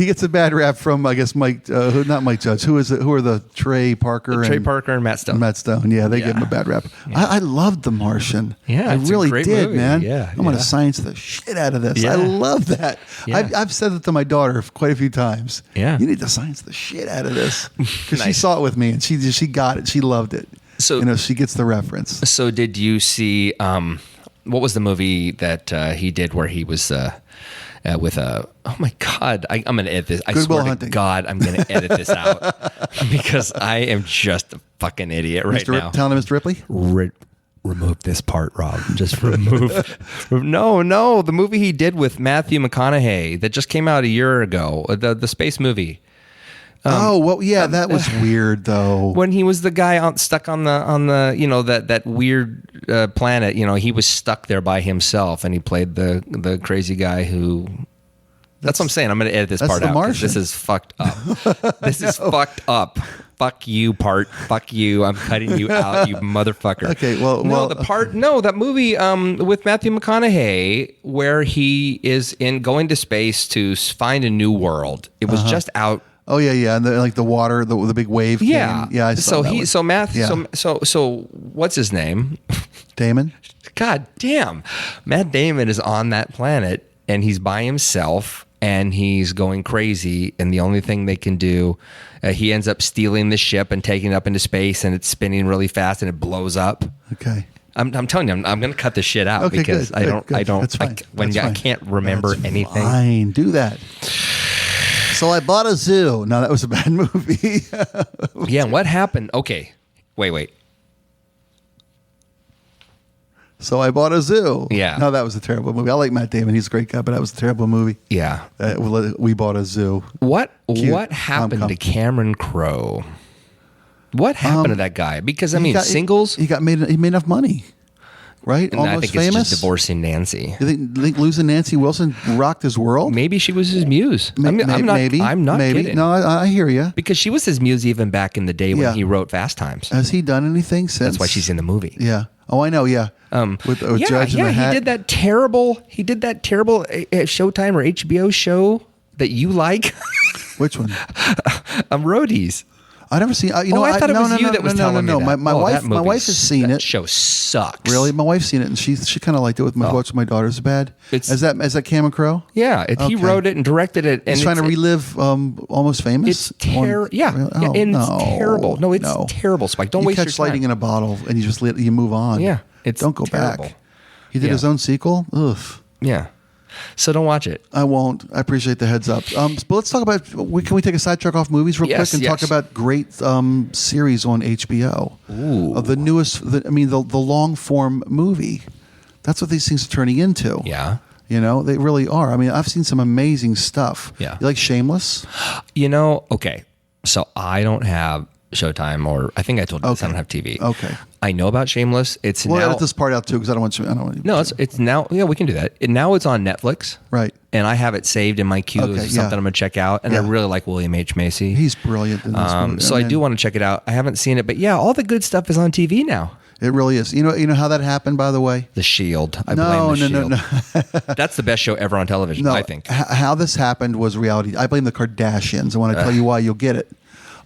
gets a bad rap from I guess Mike, not Mike Judge. Who is it? Who are the Trey Parker? Parker and Matt Stone. Matt Stone. Yeah, they give him a bad rap. Yeah. I loved The Martian. Yeah, I it's a really great did, movie. man. Yeah, I'm gonna science the shit out of this. Yeah. I love that. Yeah. I've said it to my daughter quite a few times. Yeah. You need to science the shit out of this because she Nice. saw it with me and she got it. She loved it. So she gets the reference. So did you see what was the movie that he did where he was with a oh my god I'm gonna edit this. I Good Will swear Hunting. to God I'm gonna edit this out because I am just a fucking idiot right now. Telling him Mr. Ripley. Remove this part, Rob. Just remove. No. The movie he did with Matthew McConaughey that just came out a year ago. The space movie. That was weird though. When he was the guy stuck on the that weird planet, he was stuck there by himself, and he played the crazy guy who. That's what I'm saying. I'm going to edit this part out. This is fucked up. This is fucked up. Fuck you, part. Fuck you. I'm cutting you out, you motherfucker. Okay, well, that movie with Matthew McConaughey where he is going to space to find a new world. It was just out. Oh yeah, and the water, the big wave. Yeah, came. Yeah. I saw that So what's his name? Damon. God damn, Matt Damon is on that planet and he's by himself and he's going crazy. And the only thing they can do, he ends up stealing the ship and taking it up into space and it's spinning really fast and it blows up. Okay. I'm telling you, I'm going to cut this shit out because good, I don't. That's fine. I can't remember anything. Fine, do that. So I bought a zoo. No, that was a bad movie. Yeah, what happened? Okay, wait. So I bought a zoo. Yeah. No, that was a terrible movie. I like Matt Damon. He's a great guy, but that was a terrible movie. Yeah. We bought a zoo. What Cute. happened to Cameron Crowe? What happened to that guy? Because singles. He made enough money, right? And Almost I think famous. it's just divorcing Nancy. You think losing Nancy Wilson rocked his world? Maybe she was his muse. I'm not kidding. No, I hear you. Because she was his muse even back in the day when he wrote Fast Times. Has he done anything since? That's why she's in the movie. Yeah. Oh, I know. Yeah. With Judge in the Hat. He did that terrible Showtime or HBO show that you like. Which one? Roadies. I never seen. I thought it was you that was telling me that. My wife has seen it. That show sucks. Really, my wife's seen it, and she kind of liked it with my daughter's bad. Is that Cameron Crowe? Yeah, he wrote it and directed it. And he's trying to relive Almost Famous. It's terrible. It's terrible. No, it's terrible. Spike, don't waste your time. You catch lightning in a bottle, and you move on. Yeah, don't go terrible. back. He did his own sequel. Ugh. Yeah. So don't watch it. I won't. I appreciate the heads up. But let's talk about. Can we take a sidetrack off movies real quick and talk about great series on HBO? Ooh. Of the newest. The long form movie. That's what these things are turning into. Yeah. They really are. I mean, I've seen some amazing stuff. Yeah. You like Shameless? Okay. So I don't have Showtime, or I think I told you this. I don't have TV. Okay. I know about Shameless. We'll edit this part out too because I don't want you. No, it's now. Yeah, we can do that. Now it's on Netflix. Right. And I have it saved in my queue as something I'm going to check out. And I really like William H. Macy. He's brilliant in this movie. So I do want to check it out. I haven't seen it, but all the good stuff is on TV now. It really is. You know how that happened, by the way? The Shield. I blame The Shield. No. That's the best show ever on television, I think. How this happened was reality. I blame the Kardashians. And when I tell you why, you'll get it.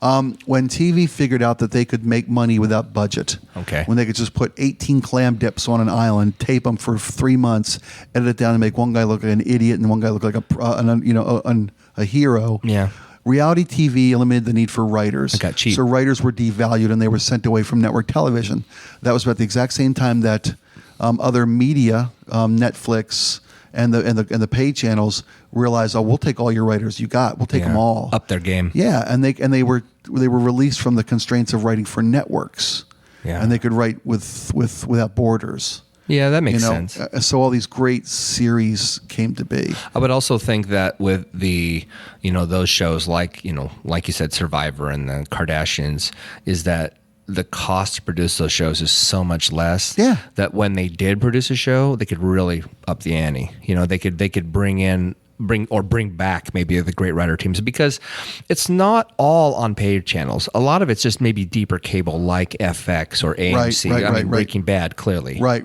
When TV figured out that they could make money without budget, when they could just put 18 clam dips on an island, tape them for 3 months, edit it down, and make one guy look like an idiot and one guy look like a hero. Yeah. reality TV eliminated the need for writers. It got cheap. So writers were devalued and they were sent away from network television. That was about the exact same time that other media, Netflix and the paid channels realized, oh, we'll take all your writers you got. We'll take them all. Up their game. Yeah, and they were released from the constraints of writing for networks. Yeah. And they could write without borders. Yeah, that makes sense. So all these great series came to be. I would also think that with the, those shows like you said, Survivor and the Kardashians, is that the cost to produce those shows is so much less. Yeah. That when they did produce a show, they could really up the ante. They could bring back maybe the great writer teams, because it's not all on paid channels. A lot of it's just maybe deeper cable like FX or AMC. Right, Breaking Bad, clearly. Right.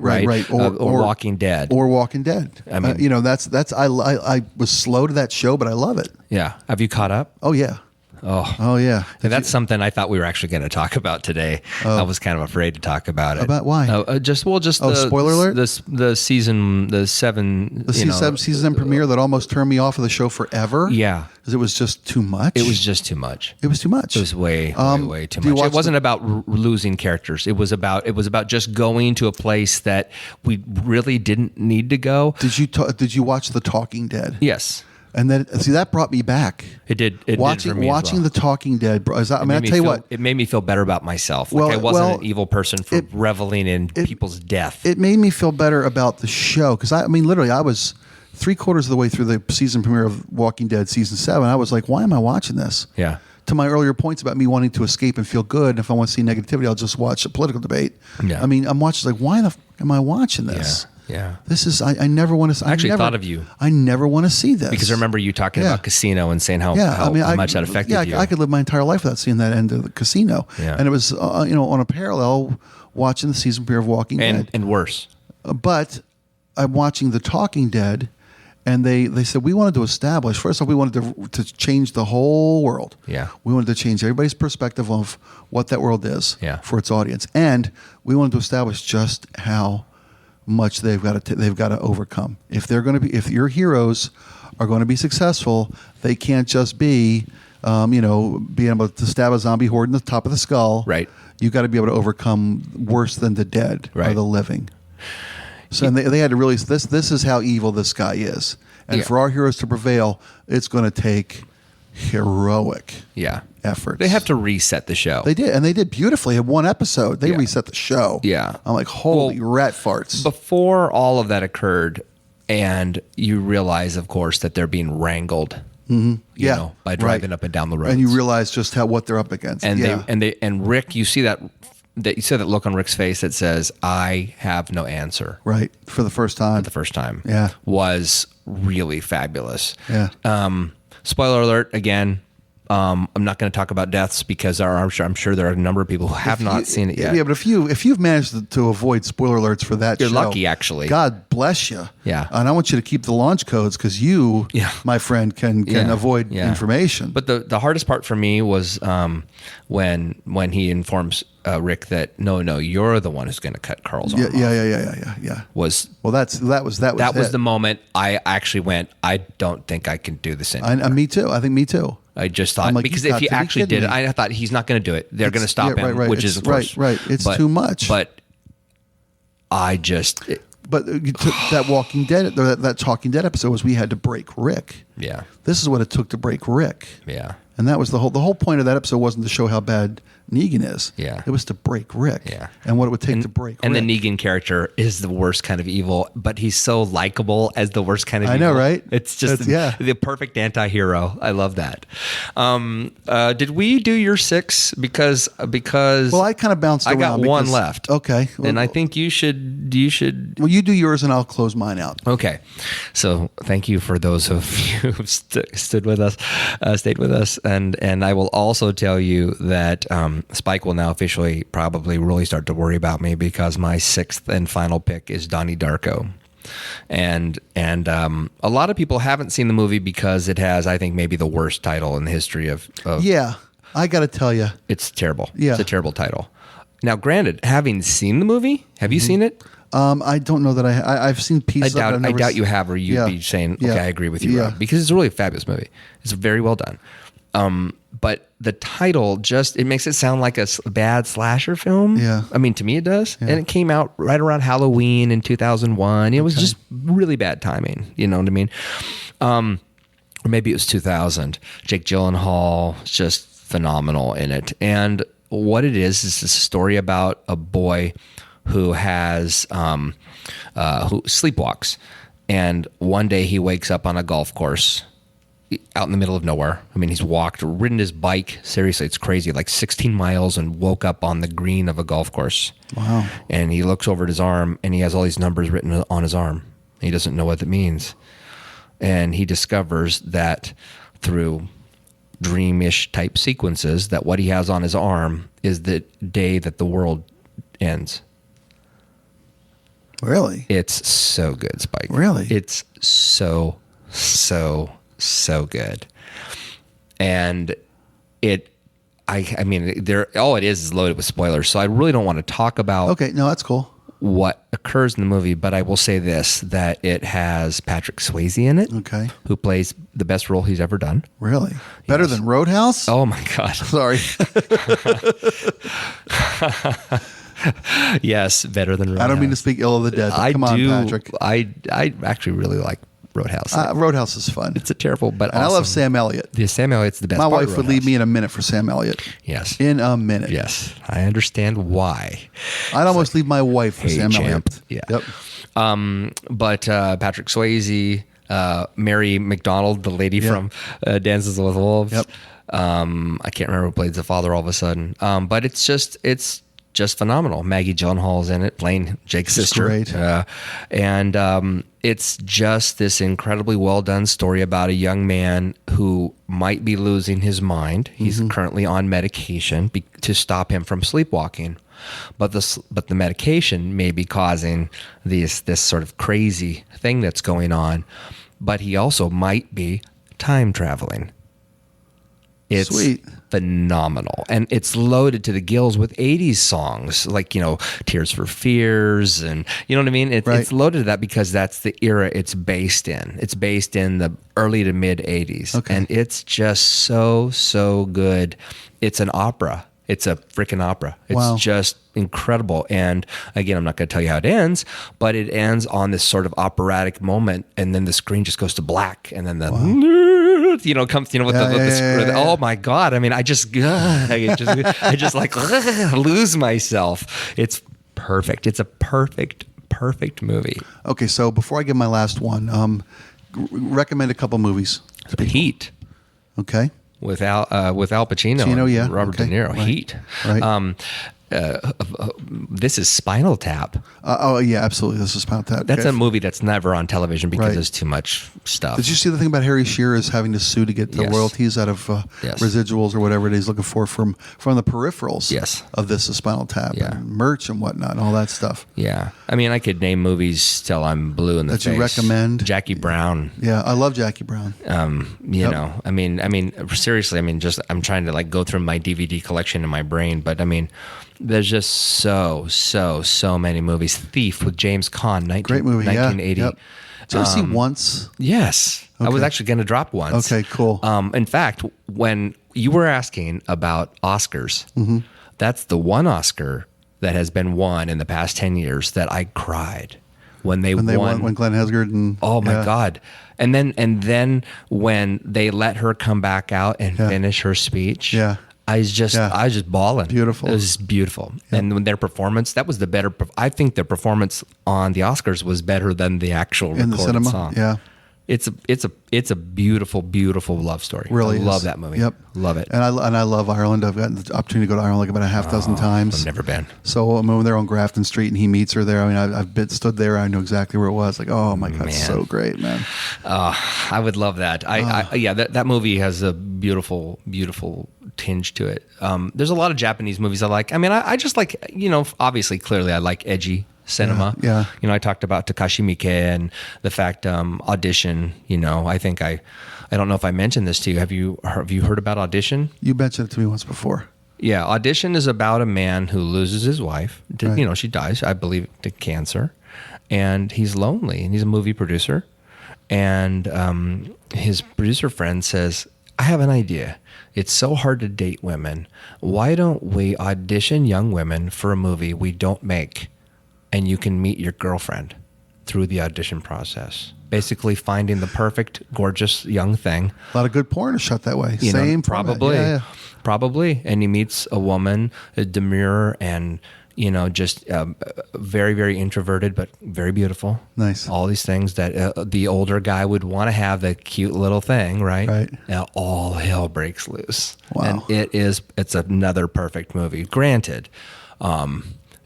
Or Walking Dead. Or Walking Dead. I mean, I was slow to that show, but I love it. Yeah. Have you caught up? Oh yeah. Oh yeah. That's something I thought we were actually going to talk about today. I was kind of afraid to talk about it. About why? Spoiler alert. The season 7 season premiere that almost turned me off of the show forever. Yeah, because it was just too much. It was just too much. It was too much. It was way too much. It wasn't about losing characters. It was about just going to a place that we really didn't need to go. Did you watch The Talking Dead? Yes. And then, that brought me back. It did. It watching did for me watching as well. The Talking Dead. I tell you what, it made me feel better about myself. Like I wasn't an evil person for reveling in people's death. It made me feel better about the show, because literally, I was 3/4 of the way through the season premiere of Walking Dead season 7. I was like, why am I watching this? Yeah. To my earlier points about me wanting to escape and feel good, and if I want to see negativity, I'll just watch a political debate. Yeah. I'm watching why the am I watching this? Yeah. This is, I never want to. I actually thought of you. I never want to see this. Because I remember you talking about Casino and saying how much that affected you. I could live my entire life without seeing that end of the Casino. Yeah. And it was, on a parallel, watching the season premiere of Walking Dead. And worse. But I'm watching The Talking Dead, and they said, we wanted to establish, first off, we wanted to change the whole world. Yeah. We wanted to change everybody's perspective of what that world is for its audience. And we wanted to establish just how much they've got to overcome. If your heroes are going to be successful, they can't just be, being able to stab a zombie horde in the top of the skull. Right. You've got to be able to overcome worse than the dead or the living. So and they had to realize this is how evil this guy is, and for our heroes to prevail, it's going to take heroic efforts. They have to reset the show. They did, and they did beautifully. In one episode, they reset the show. Yeah. I'm like, holy rat farts. Before all of that occurred, and you realize, of course, that they're being wrangled. Mm-hmm. By driving up and down the roads, and you realize just what they're up against. And Rick, you see that look on Rick's face that says, "I have no answer." Right, for the first time. Yeah, was really fabulous. Yeah. Spoiler alert again. I'm not going to talk about deaths because I'm sure there are a number of people who have not seen it yet. Yeah, but if you've managed to avoid spoiler alerts for that you're show, lucky, actually. God bless you. Yeah. And I want you to keep the launch codes because you, my friend, can avoid information. But the hardest part for me was when he informs Rick that no, you're the one who's going to cut Carl's arm off. Yeah. That was the moment I actually went, I don't think I can do this anymore. Me too. I think me too. I just thought, because if he actually did it, I thought he's not going to do it. They're going to stop him, which is, of course. Right. It's too much. But I just... But that Walking Dead, that Talking Dead episode was we had to break Rick. Yeah. This is what it took to break Rick. Yeah. And that was the whole point of that episode wasn't to show how bad Negan is. Yeah. It was to break Rick. Yeah. And what it would take to break Rick. And the Negan character is the worst kind of evil, but he's so likable as the worst kind of evil. I know, right? It's just the perfect anti-hero. I love that. Did we do your 6? Because well, I kind of bounced around. I got one left. Okay. And I think you should. Well, you do yours and I'll close mine out. Okay. So thank you for those of you who stayed with us. And I will also tell you that Spike will now officially probably really start to worry about me because my 6th and final pick is Donnie Darko. And a lot of people haven't seen the movie because it has, I think, maybe the worst title in the history of yeah, I got to tell you. It's terrible. Yeah. It's a terrible title. Now, granted, having seen the movie, have you seen it? I don't know that I've seen pieces. I doubt you have, or you'd be saying, okay, I agree with you, Rob, because it's a really fabulous movie. It's very well done. But the title it makes it sound like a bad slasher film. Yeah. I mean, to me it does. Yeah. And it came out right around Halloween in 2001. It was just really bad timing. You know what I mean? Or maybe it was 2000. Jake Gyllenhaal, just phenomenal in it. And what it is a story about a boy who has, who sleepwalks. And one day he wakes up on a golf course out in the middle of nowhere. I mean, he's ridden his bike. Seriously, it's crazy. Like 16 miles and woke up on the green of a golf course. Wow. And he looks over at his arm and he has all these numbers written on his arm. He doesn't know what it means. And he discovers that through dreamish type sequences that what he has on his arm is the day that the world ends. Really? It's so good, Spike. Really? It's so good. And I mean, all it is loaded with spoilers. So I really don't want to talk about Okay, no, that's cool. what occurs in the movie, but I will say this, that it has Patrick Swayze in it. Okay. Who plays the best role he's ever done. Really? Better Yes. than Roadhouse? Oh my God. Sorry. Yes, better than Roadhouse. I don't mean to speak ill of the dead, but come on, Patrick. I actually really like Roadhouse. Roadhouse is fun. It's a terrible, but and awesome. I love Sam Elliott. Yeah, Sam Elliott's the best. My part of wife would leave Roadhouse. me in a minute for Sam Elliott. Yes. In a minute. Yes. I understand why. I'd almost leave my wife for Hey, Sam champ. Elliott. Yeah. Yep. But Patrick Swayze, Mary McDonald, the lady from Dances with Wolves. Yep. I can't remember who plays the father all of a sudden. But it's just phenomenal. Maggie Gyllenhaal's in it, playing Jake's sister. Great. And it's just this incredibly well done story about a young man who might be losing his mind. He's currently on medication to stop him from sleepwalking. But the medication may be causing this sort of crazy thing that's going on. But he also might be time traveling. It's Sweet. phenomenal. And it's loaded to the gills with 80s songs, like, Tears for Fears. And you know what I mean? It's loaded to that because that's the era it's based in. It's based in the early to mid 80s. Okay. And it's just so good. It's an opera. It's a freaking opera. It's just incredible. And again, I'm not going to tell you how it ends, but it ends on this sort of operatic moment. And then the screen just goes to black. And then comes, with the oh my God. I mean, I just like lose myself. It's perfect. It's a perfect movie. Okay, so before I give my last one, recommend a couple movies. Heat. Okay. With Al Pacino, and Robert De Niro. Right. Heat. Right. This is Spinal Tap. Yeah, absolutely. This is Spinal Tap. That's Okay. a movie that's never on television because Right. there's too much stuff. Did you see the thing about Harry Shearer's having to sue to get the Yes. royalties out of Yes. residuals or whatever it is looking for from the peripherals Yes. of this Spinal Tap Yeah. and merch and whatnot and all that stuff? Yeah. I mean, I could name movies till I'm blue in the That face. you recommend? Jackie Brown. Yeah, I love Jackie Brown. You know, I mean, seriously, I'm trying to go through my DVD collection in my brain, but I mean, there's just so many movies. Thief with James Caan, Great movie, 1980. yeah. Yep. Did you ever see Once? Yes. I was Okay. actually going to drop Once. Okay, cool. In fact, when you were asking about Oscars, that's the one Oscar that has been won in the past 10 years that I cried when they won. When Glenn Hesgard and Oh my God. And then when they let her come back out and finish her speech. Yeah. I was just bawling. Beautiful. It was just beautiful. And when their performance, that was the better. I think their performance on the Oscars was better than the actual in the recorded cinema. song. Yeah. It's a beautiful love story. Really I is. love that movie. Yep. Love it. And I love Ireland. I've gotten the opportunity to go to Ireland like about a half dozen times. I've never been. So when they're on Grafton Street and he meets her there, I mean, I've stood there. I know exactly where it was. Like, oh my God, so great, man. I would love that. That movie has a beautiful tinge to it. There's a lot of Japanese movies I like. I mean, I just like, obviously, clearly I like edgy cinema. Yeah. I talked about Takashi Miike and the fact Audition, I think I don't know if I mentioned this to you. Have you heard about Audition? You mentioned it to me once before. Yeah, Audition is about a man who loses his wife. Right. She dies, I believe, to cancer. And he's lonely, and he's a movie producer. And his producer friend says, I have an idea. It's so hard to date women. Why don't we audition young women for a movie we don't make, and you can meet your girlfriend through the audition process? Basically finding the perfect, gorgeous young thing. A lot of good porn is shot that way. Same format. Probably. Probably. And he meets a woman, demure and, just very, very introverted, but very beautiful. Nice. All these things that the older guy would want to have, the cute little thing, right? Right. Now all hell breaks loose. Wow. And it's another perfect movie. Granted,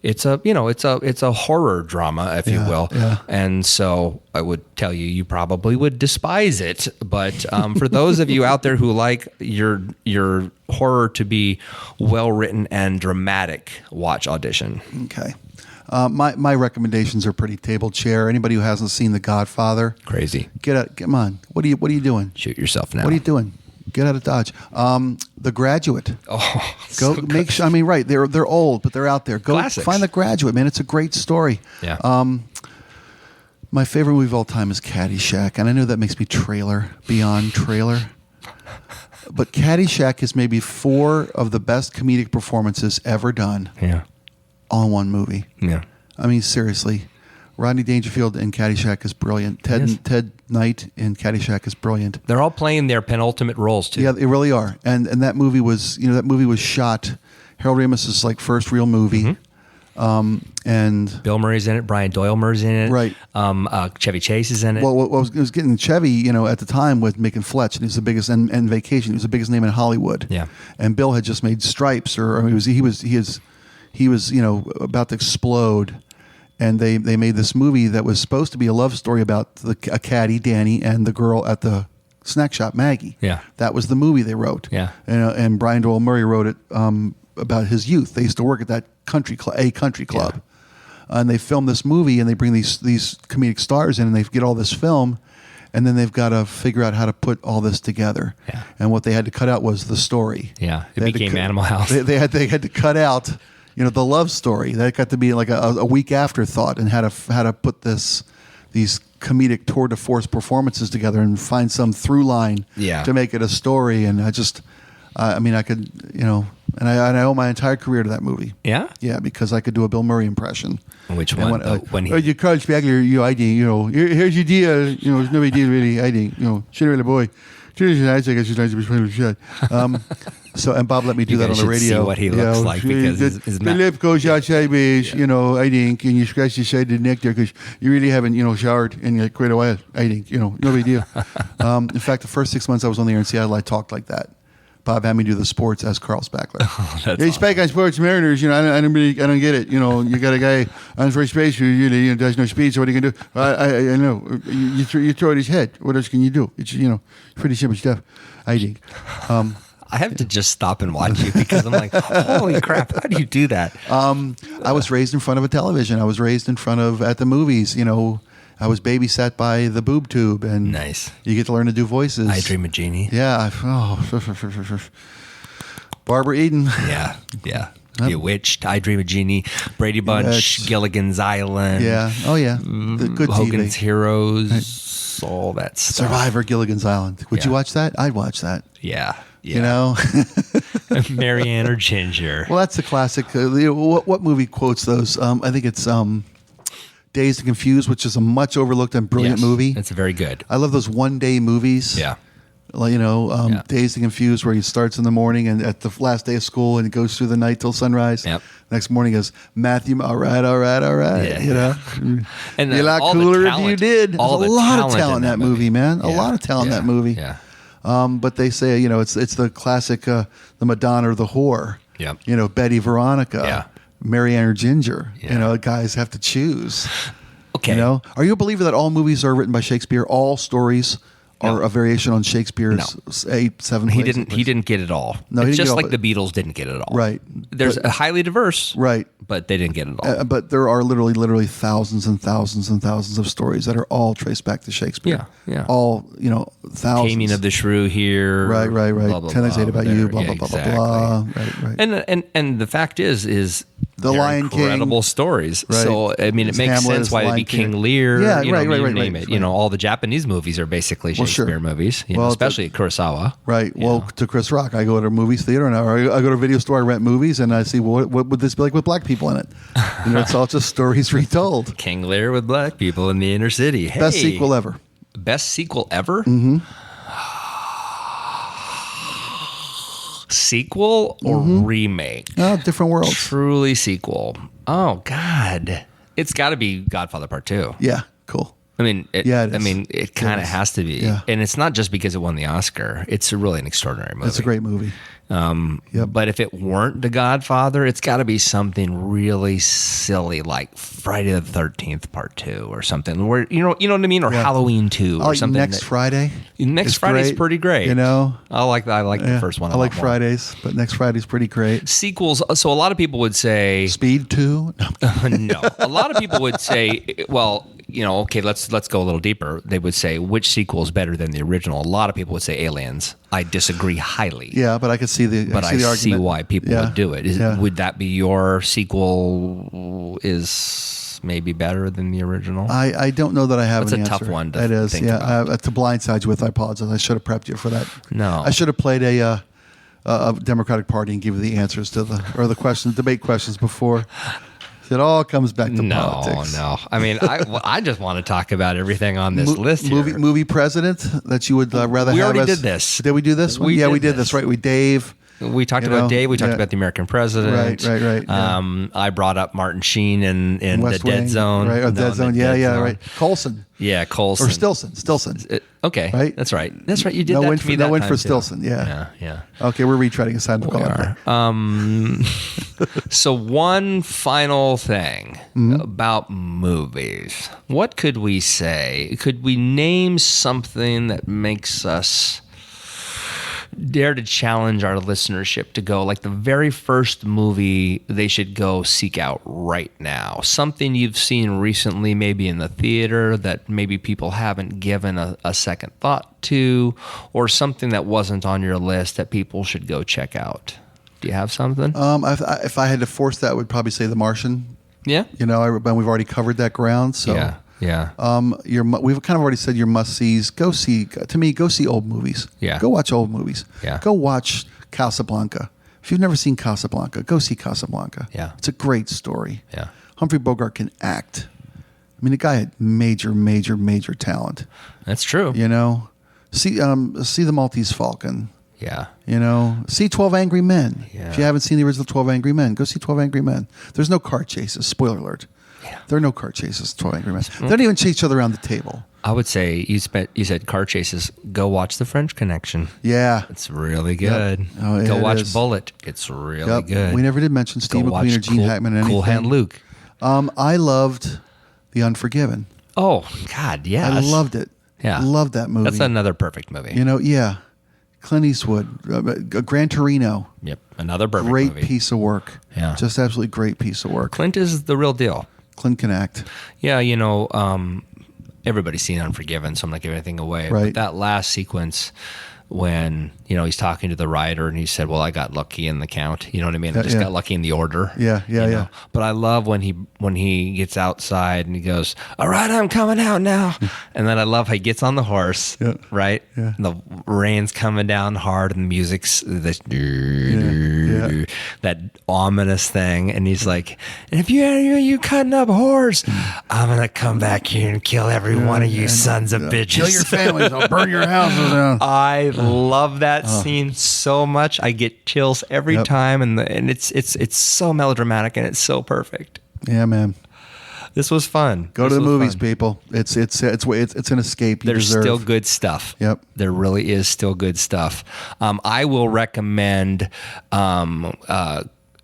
it's a horror drama, if you will. Yeah. And so I would tell you, you probably would despise it. But for those of you out there who like your horror to be well written and dramatic, watch Audition. Okay. My recommendations are pretty table chair. Anybody who hasn't seen The Godfather, Crazy. come on. What are you doing? Shoot yourself now. What are you doing? Get out of Dodge. The Graduate. Oh, Go so make sure. I mean, right? They're old, but they're out there. Go Classics. find The Graduate, man. It's a great story. Yeah. My favorite movie of all time is Caddyshack, and I know that makes me beyond trailer. But Caddyshack is maybe 4 of the best comedic performances ever done. Yeah. All in one movie. Yeah. I mean, seriously. Rodney Dangerfield in Caddyshack is brilliant. Ted Knight in Caddyshack is brilliant. They're all playing their penultimate roles too. Yeah, they really are. And that movie was, shot. Harold Ramis's first real movie. And Bill Murray's in it. Brian Doyle Murray's in it. Right. Chevy Chase is in it. Well, it was getting Chevy, at the time with making Fletch, and he was the biggest, and Vacation. He was the biggest name in Hollywood. Yeah. And Bill had just made Stripes, he was about to explode. And they made this movie that was supposed to be a love story about a caddy, Danny, and the girl at the snack shop, Maggie. Yeah. That was the movie they wrote. Yeah. And Brian Doyle Murray wrote it about his youth. They used to work at that country club. Yeah. And they filmed this movie, and they bring these comedic stars in, and they get all this film, and then they've got to figure out how to put all this together. Yeah. And what they had to cut out was the story. Yeah. It They had to became cut- Animal House. They had to cut out, the love story. That got to be like a weak afterthought, and how to put these comedic tour de force performances together and find some through line to make it a story. And I could, and I owe my entire career to that movie. Yeah? Yeah, because I could do a Bill Murray impression. Which And one? when you Carl Spagler, I think, here's your deal. There's no big deal really. I think, shit really boy. I think she's nice to be with shit. So, and Bob let me do that on the radio. See what he looks like because the lip goes out sideways, I think, and you scratch the side of the neck there because you really haven't, showered in quite a while. I think, no big deal. In fact, the first 6 months I was on the air in Seattle, I talked like that. Bob had me do the sports as Carl Spackler. Hey, Spike on Sports Mariners, I don't get it. You got a guy on first base who really does no speed, so what are you gonna do? I know. You throw at his head. What else can you do? It's pretty simple stuff. I think. I have to just stop and watch you because I'm like, holy crap, how do you do that? I was raised in front of a television. I was raised in front of at the movies. I was babysat by the boob tube, and nice. You get to learn to do voices. I Dream of Jeannie. Yeah. Barbara Eden. Yeah. Bewitched, I Dream of Jeannie, Brady Bunch, Gilligan's Island. Yeah. Oh, yeah. The good Hogan's TV. Heroes, all that stuff. Survivor, Gilligan's Island. Would you watch that? I'd watch that. Yeah. Marianne or Ginger. Well, that's the classic. What movie quotes those? I think it's Dazed and Confused, which is a much overlooked and brilliant movie. It's very good. I love those one-day movies. Yeah. Dazed and Confused, where he starts in the morning and at the last day of school, and it goes through the night till sunrise. Yep. Next morning goes, Matthew, all right. Yeah. And be a lot cooler if you did. There's a lot of talent in that movie, man. A lot of talent in that movie. Yeah. But they say, it's the classic, the Madonna or the whore. Yep. Betty, Veronica. Yeah. Marianne or Ginger. Yeah. Guys have to choose. Okay. Are you a believer that all movies are written by Shakespeare? All stories are a variation on Shakespeare's 7 He didn't get it all. No, he it's didn't just get like the Beatles didn't get it all. Right. There's a highly diverse. Right. But they didn't get it all. But there are literally thousands and thousands and thousands of stories that are all traced back to Shakespeare. Yeah. All, thousands. Taming of the Shrew here. Right. Blah, blah, 10 Things I Hate About You, blah, Yeah, blah, blah, exactly. blah, blah. Right. And the fact is The Lion King. Incredible stories. Right. So, I mean, it makes Hamlet sense is why it'd be Lion King. King Lear. Yeah, you know, right, name it. You know, all the Japanese movies are basically Shakespeare movies, you know, especially Kurosawa. Right. Well, to Chris Rock, I go to a movies theater and I go to a video store, I rent movies, and I see what would this be like with black people in it? You know, it's all just stories retold. King Lear with black people in the inner city. Hey. Best sequel ever. Best sequel ever? Mm-hmm. Sequel or remake? Oh, different worlds. Truly sequel. Oh, God. It's got to be Godfather Part 2. Yeah, cool. I mean, it is. kind of has to be. Yeah. And it's not just because it won the Oscar. It's really an extraordinary movie. It's a great movie. But if it weren't The Godfather, it's got to be something really silly like Friday the 13th Part 2 or something. Where you know what I mean, or Halloween 2 or something. Next Friday. Next Friday's pretty great. You know, I like the first one. I like Fridays, but Next Friday's pretty great. Sequels. So a lot of people would say Speed 2. No. No. A lot of people would say, well, you know, okay, let's go a little deeper. They would say which sequel is better than the original. A lot of people would say Aliens. I disagree highly. Yeah, but I could see the see argument. why people would do it. Would that be your sequel is maybe better than the original? I don't know that I have It's an a answer. tough one to It is. think Yeah, about. to blindside you with, I apologize. I should have prepped you for that. No. I should have played a Democratic Party and give you the answers to the questions, debate questions before. It all comes back to politics. No. I mean, I just want to talk about everything on this list here. Movie president that you would rather We have. already as, did this. Did we do this one? We did did this, right? We Dave. We talked about Dave. We talked about the American president. Right. Yeah. I brought up Martin Sheen in the Dead Zone. Right, No, Dead Zone. the Yeah, Dead Zone. right. Coulson. Yeah, Coulson. Or Stilson. Okay. Right? That's right. You did No that win to for, me no that win time for too. Stilson. Yeah. Yeah. Okay, we're retreading a Simon McCall. So one final thing Mm-hmm. about movies. What could we say? Could we name something that makes us dare to challenge our listenership to go, like the very first movie they should go seek out right now? Something you've seen recently, maybe in the theater, that maybe people haven't given a second thought to, or something that wasn't on your list that people should go check out. Do you have something? If I had to force that, I would probably say The Martian. Yeah. You know, but we've already covered that ground. So Yeah. we've kind of already said your must-sees. Go see old movies. Yeah. Go watch old movies. Yeah. Go watch Casablanca. If you've never seen Casablanca, go see Casablanca. Yeah. It's a great story. Yeah. Humphrey Bogart can act. I mean, the guy had major talent. That's true. You know, see the Maltese Falcon. Yeah. You know, see 12 Angry Men. Yeah. If you haven't seen the original 12 Angry Men, go see 12 Angry Men. There's no car chases. Spoiler alert. Yeah. There are no car chases. 12 Angry Men. They don't even chase each other around the table. I would say you said car chases. Go watch The French Connection. Yeah. It's really good. Yep. Oh, go it watch is. Bullitt. It's really good. We never did mention Steve Go McQueen or watch Gene Hackman. Or Cool anything. Hand Luke. I loved The Unforgiven. Oh God, yes. I loved it. Yeah. Loved that movie. That's another perfect movie. You know, yeah. Clint Eastwood, Gran Torino. Yep, another perfect Great movie. piece of work. Yeah. Just absolutely great piece of work. Clint is the real deal. Clint can act. Yeah, you know, everybody's seen Unforgiven, so I'm not giving anything away. Right. But that last sequence when, you know, he's talking to the writer and he said, well, I got lucky in the count. You know what I mean? I just got lucky in the order. Yeah. you know? But I love when he gets outside and he goes, all right, I'm coming out now. And then I love how he gets on the horse, right? Yeah. And the rain's coming down hard and the music's that ominous thing. And he's like, and if you cutting up a horse, I'm going to come back here and kill every one of you sons of bitches. Kill your families. I'll burn your houses down. I love that scene so much. I get chills every time, and it's so melodramatic and it's so perfect. Yeah, man. This was fun. Go to the movies, people. It's an escape. There's deserve. still good stuff. Yep. There really is still good stuff. I will recommend 10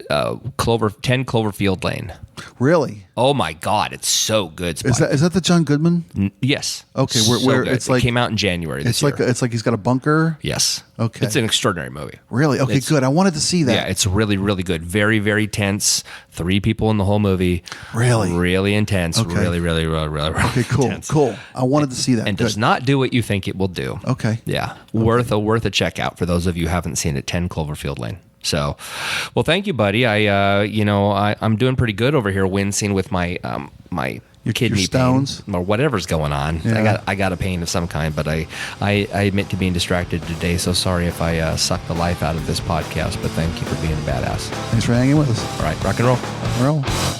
Cloverfield Lane. Really? Oh my God, it's so good. Spike. Is that the John Goodman? Yes. Okay, So where good. it's like it came out in January this year. it's like he's got a bunker. Yes. Okay. It's an extraordinary movie. Really? Okay, good. I wanted to see that. Yeah, it's really, really good. Very, very tense. 3 people in the whole movie. Really? Really intense. Okay. Really, really, really, really Okay, cool. intense. Cool. I wanted to see that. And Good. does not do what you think it will do. Okay. Yeah. Worth a check out for those of you who haven't seen it. 10 Cloverfield Lane. So, well, thank you, buddy. I'm doing pretty good over here, wincing with my my kidney stones pain or whatever's going on. Yeah. I got a pain of some kind, but I admit to being distracted today. So sorry if I suck the life out of this podcast, but thank you for being a badass. Thanks for hanging with us. All right, rock and roll. Roll.